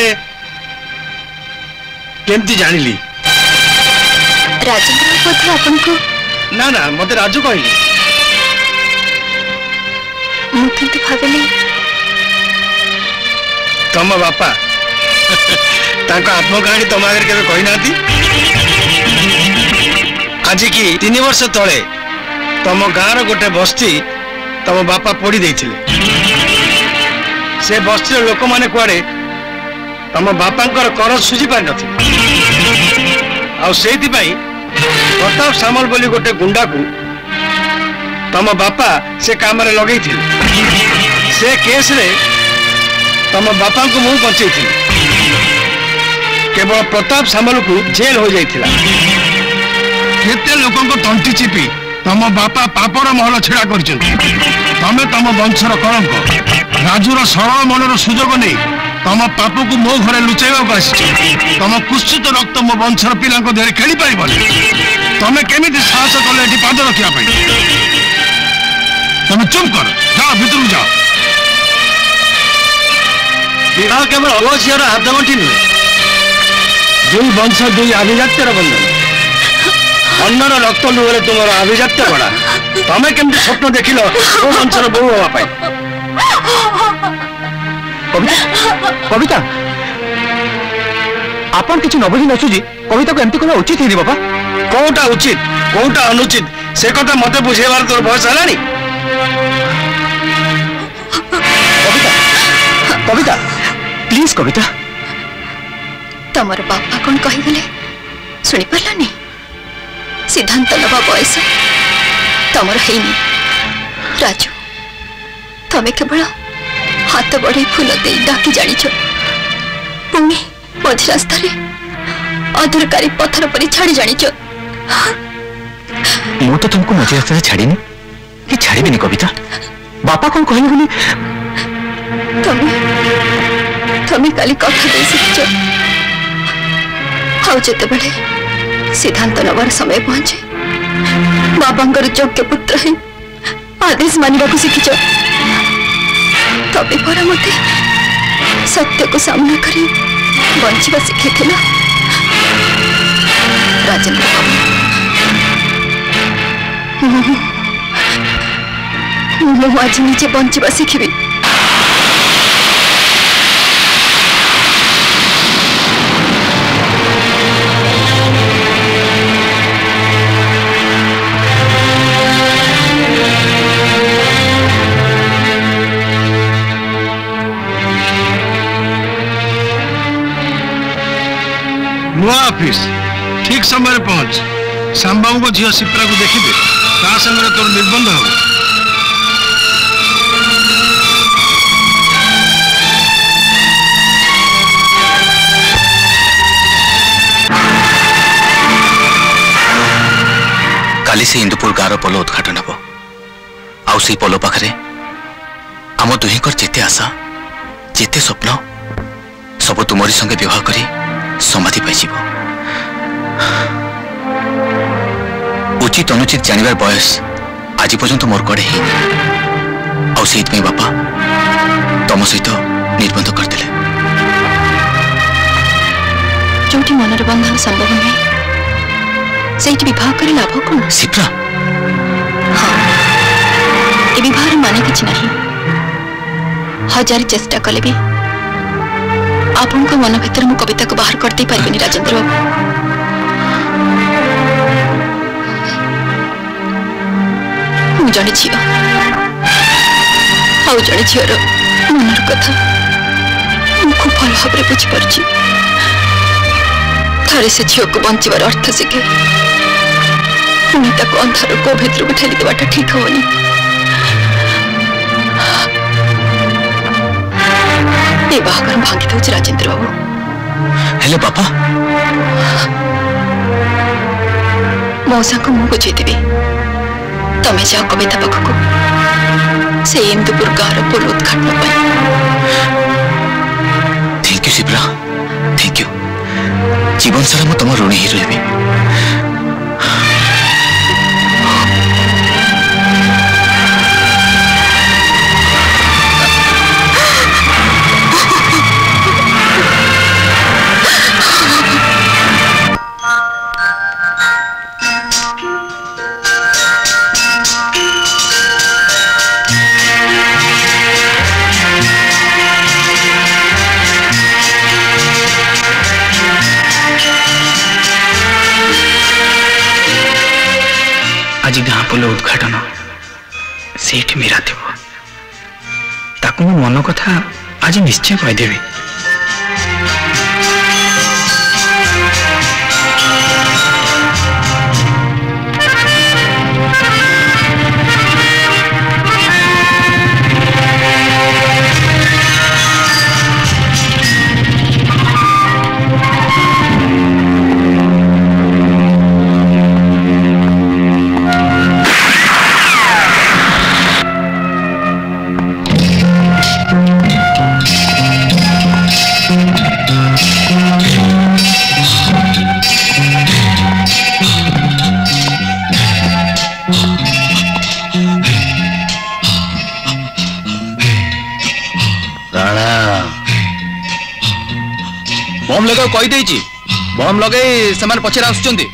केमती जानिली राजेंद्र पत्र अपन को ना ना मते राजू कहली मु किंतु भाबेली तम बापा तांको आत्मकहानी तम आगे केबे कहि नाती आज की 3 वर्ष तले तम गाँव गोटे बस्ती तम बापा पोड़ी देथिले से बस्ती लोक माने कुआडे तम बापांकर कर सुझी पार नथि आ सेति पई प्रताप सामल बोली गोटे गुंडा को तम बापा से काम रे लगई थिले से केस रे तम बापा को मुंह बचई थिले केवल प्रताप सामल को जेल हो जाइथिला केते लोकन को तंटी चिपी तम बापा पापर महल छेड़ा करछन तमे तम वंशर कलंक राजूर सरल मनर सुजोग नहीं तम पाप को मो घरे लुचाइबा तम कुत्सित रक्त मो वंशर पिला देह खेली पार तमे केमिति साहस कले एटी पाद रखिया तमे चुप कर जाओ भीतर जाओ विवाह केवल अलो झीर हाथगंठी नुहे दुई वंश दुई आभिजात्यर बंधन अन्नर रक्त लुहरे तुम आभिजात्य बड़ा तमे केमती स्वप्न देखिल वो वंशर बहु हवा कविता आपन किसी न बुझी नसुजी कविता को एमती कहना उचित ही बाबा कोटा उचित कोटा अनुचित से कथा मते बुझेबार तोर बयस हलानी कविता कविता प्लीज कविता तमर बापा कौन कहीगले शुणी पारानी सिद्धांत नवा बयस तमर हैनी राजू तमे केवल हाथ बढ़े फूल दे डाकी जानिछ पुणी मझी रास्ता अधरकारी पत्थर पर छाड़ी जानिछ मु तो तुमको मझी रास्ता छाड़ीनी कि छाड़ीबेनी कविता बापा कौन कहले बोली तमे काली कथा दे शिखिछ आउ जेते बेले सिद्धांत नवार समय पहुंचे बाबांकर योग्य पुत्र है आदेश मानिबा को शिखिछ तबे पर मते सत्य को सामना करी बंचिबा शिखिथिला राजेंद्र बाबू आज निजे बंचिबा शिखिबी नुआ ऑफिस ठीक समय पहुंच श्यामबाबू को झील शिप्रा को देखिए ता संगे तोर निर्बंध हो काली से इंदुपुर गाँव पोल उद्घाटन हम आउ से पोल पाखे आम दुहींकर जेते आशा जेते स्वप्न सब तुमरी संगे विवाह करी समाधि पाई उचित अनुचित जानवर बयस आज पर्यंत मोर कड़े ही बापा तुम सहित निर्बंध करदे जो मनर बंधन संभव नहीं से विवाह कर लाभ कौन शिप्रा हाँ ए विवाह माने किछि नहीं हजार चेष्टा कले भी आपण को मन भीतर मु कविता को बाहर करते पारिबेनी राजेंद्र बाबू जड़े झी आउ जड़े झीर मनर कथा खूब भल भाव बुझीपार थे से झील को बचार अर्थ शिखे पुणी अंधार को भीतर को ठेली देवाटा ठीक हेनी ये बाहागर भांगी दे राजेंद्र बाबू हेले बापा मौसा को मुझे बुझेदेवी तमें जाओ कविता पाखक से इंदुपुर गाँव पोल उद्घाटन thank you Shipra thank you जीवन सारा मु तुम ऋणी ही रही आज गाँ पोल उद्घाटन सेठ मीरा थी ताकू मो मन कथा आज निश्चय कहीदेवी बम लगे कहीदे बम लगे से पछरे आसुचंदी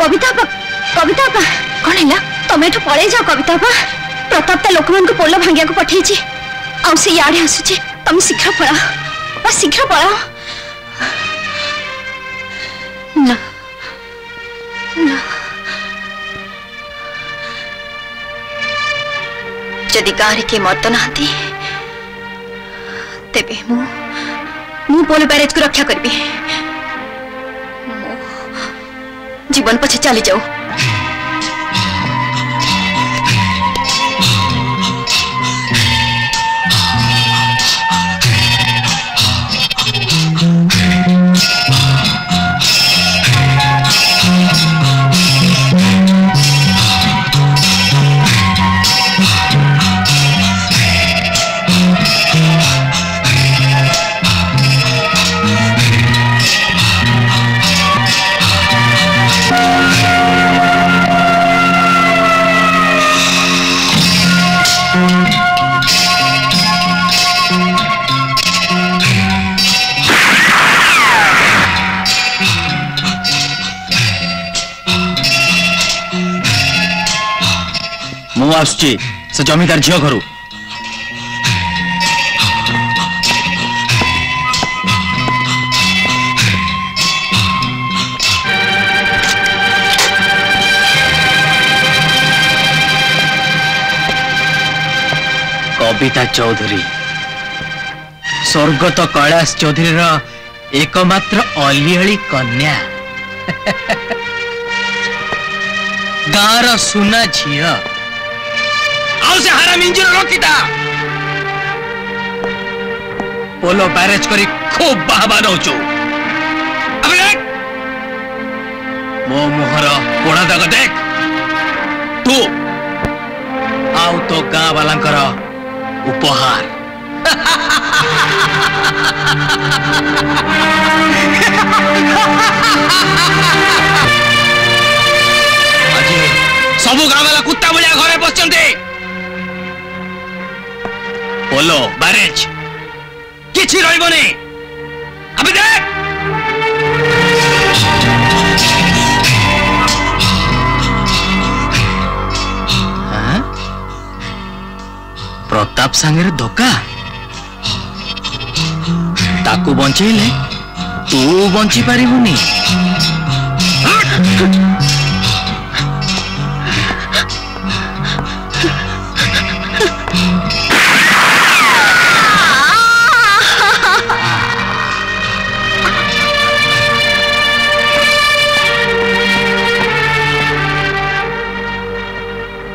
कविता कौन है तुम एठू पड़े जाओ कविता प्रताप लोक मान पोल भांगिया को पठेची आउ से याडे आसुची तुम शीघ्र पळाओ शीघ्र पळाओ ना ना जदि गाँव के मत नहांती तेबे मु पोल बैरेज को रक्षा करी जीवन पछे चली जाऊ मु आसुची से जमीदार झील घर कविता चौधरी स्वर्गत कैलाश चौधरी एकमात्र अलिअली कन्या गाँव सुना झील से हारा मिंजर रखीता पोलो बैरेज करी खूब बाहबा नौचु अबे देख मो मुहर पोड़ा दाग देख तू आउ तो गाँ वालांकर उपहार आज सबू गाँ वाला कुत्ता भलिया घरे बसचंते पोलो बैरेज किछि रहिबनी अबे देख प्रताप सांगे धोखा ताकू बंचेले तू बंची पारिबुनी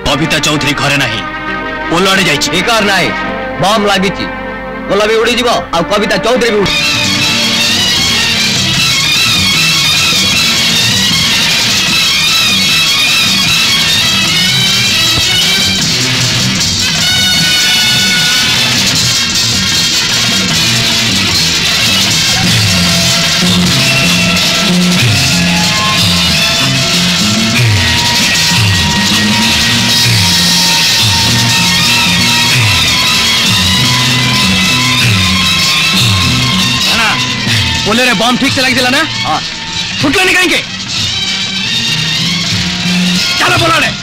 कविता चौधरी घरे नहीं पोलो आड़े जाइछि बेकार नाही बम लागिछि गोला भी उड़ी जीवो आ कविता चौधरी भी उड़ी बोले रे बम ठीक से लग दिला ना हाँ फुटला नहीं कहेंगे चलो बोला रे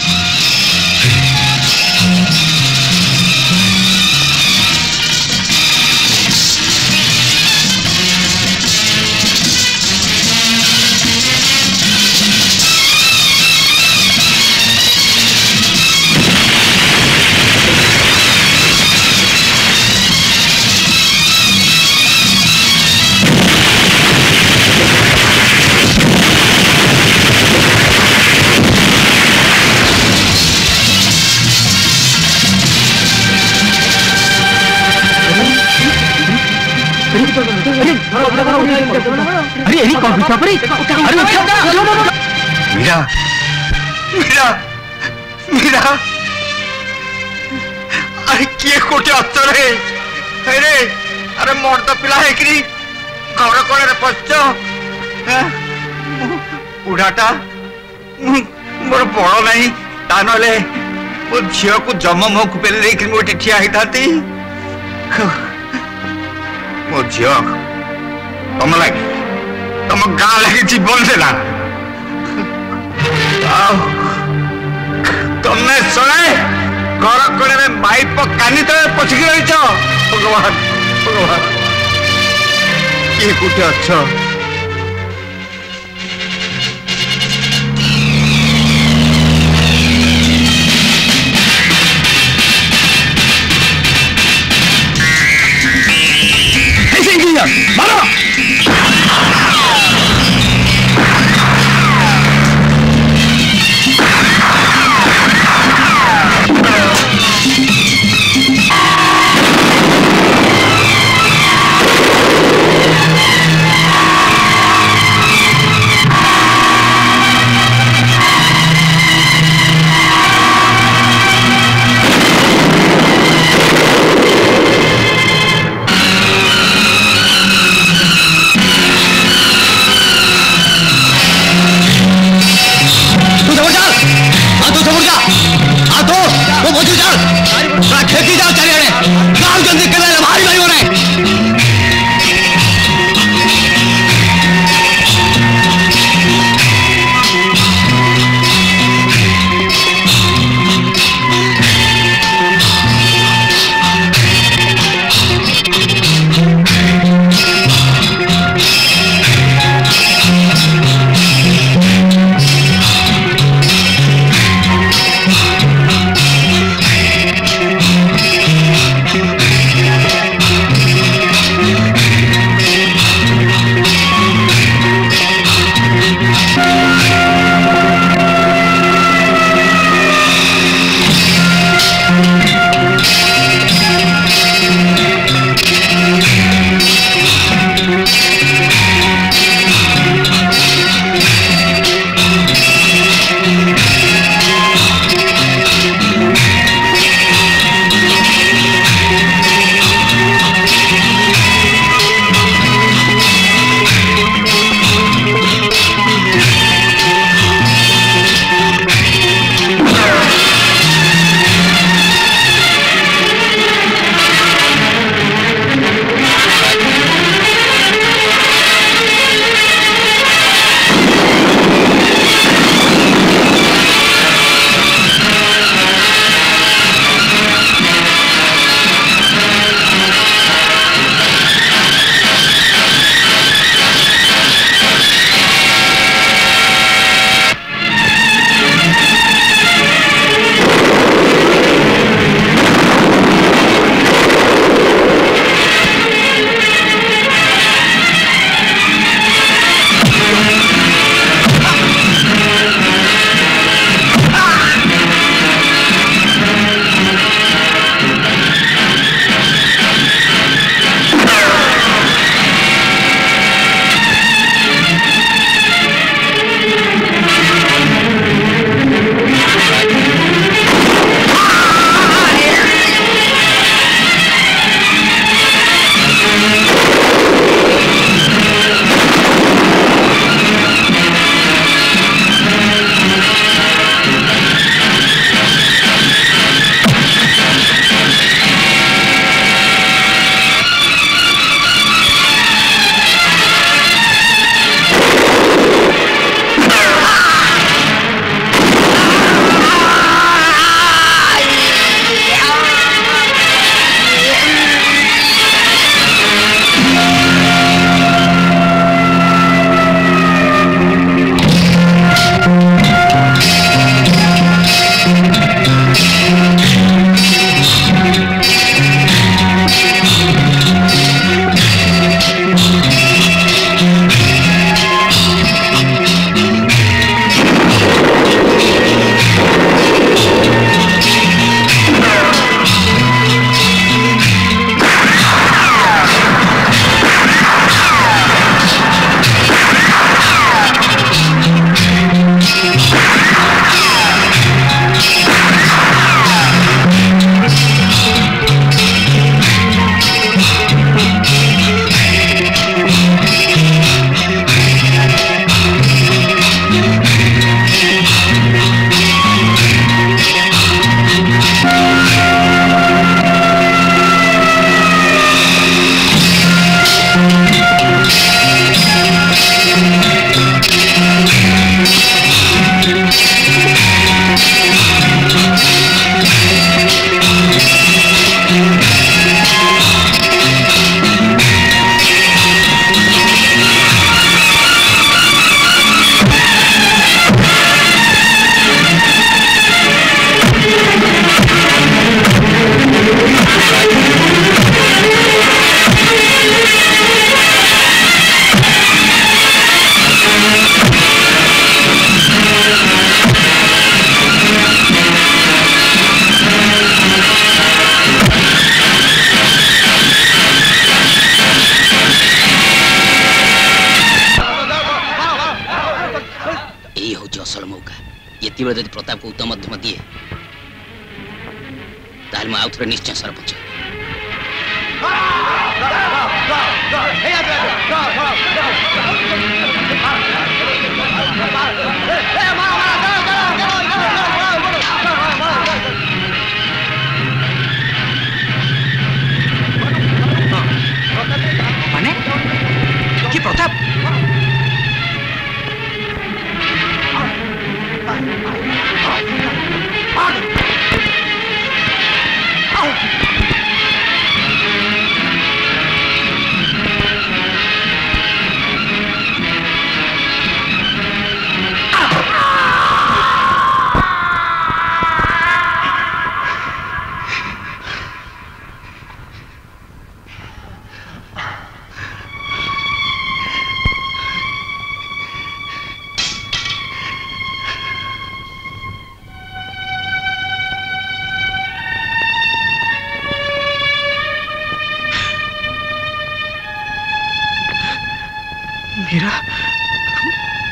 अरे अरे कौन सा परी अरे मीरा मीरा मीरा अरे किए कोटे अत्तर है अरे अरे मोर तो पिला है कि घर कोले रे पच्चो बुढ़ाटा मोर बड़ नहीं ता नले मो झियो को जम मो को पेले देख मोटे ठिया ही थाती मो झियो तुम लगे तुम गाँ लगे जीवन देला तुमने सुने घर कोले में माई कानी तो पछकी रही भगवान भगवान किए कोटे अच्छा मारो खेती जाओ चले गाँव जल्दी कर भारी भाई हो रहे अनुकूल जदि प्रताप को उत्तम मध्यम दिए ताल मैं आउथरे निश्चय सरपंच माने कि प्रताप मीरा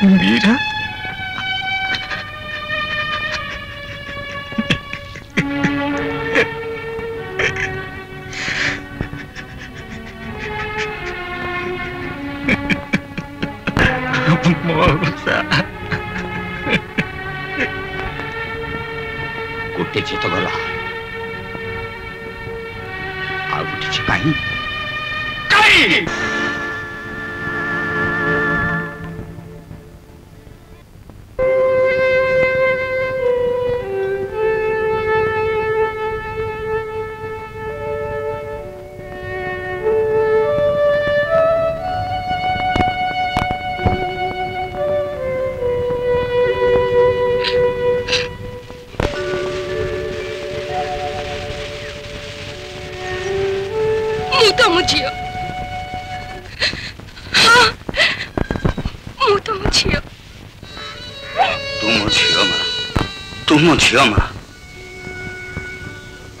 मीरा गोटे झील तो गला आ गोटे झी कहीं कहीं तुम झील मा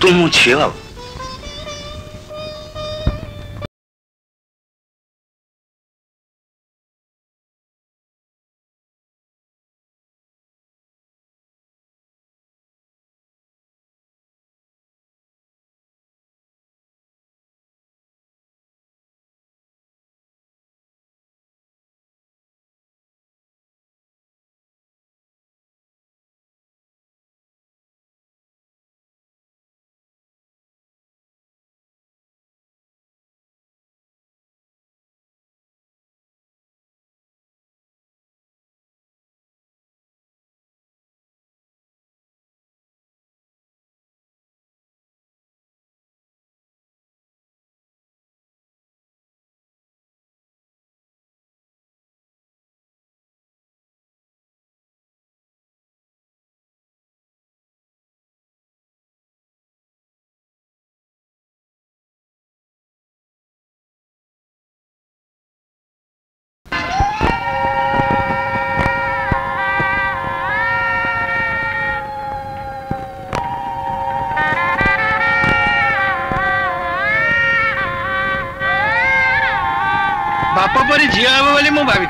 तुम झील बाप परी झी हम बोली मु भावी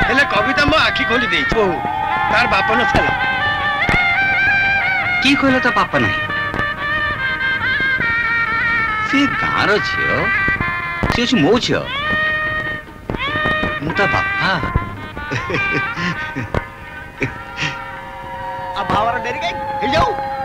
हेले कविता मो आखि खोली दे तार बाप न था की कहले तो बाप नहीं सी गाँव झील सी मो झील मु ता बापा अब भावर डेरी गई जाऊ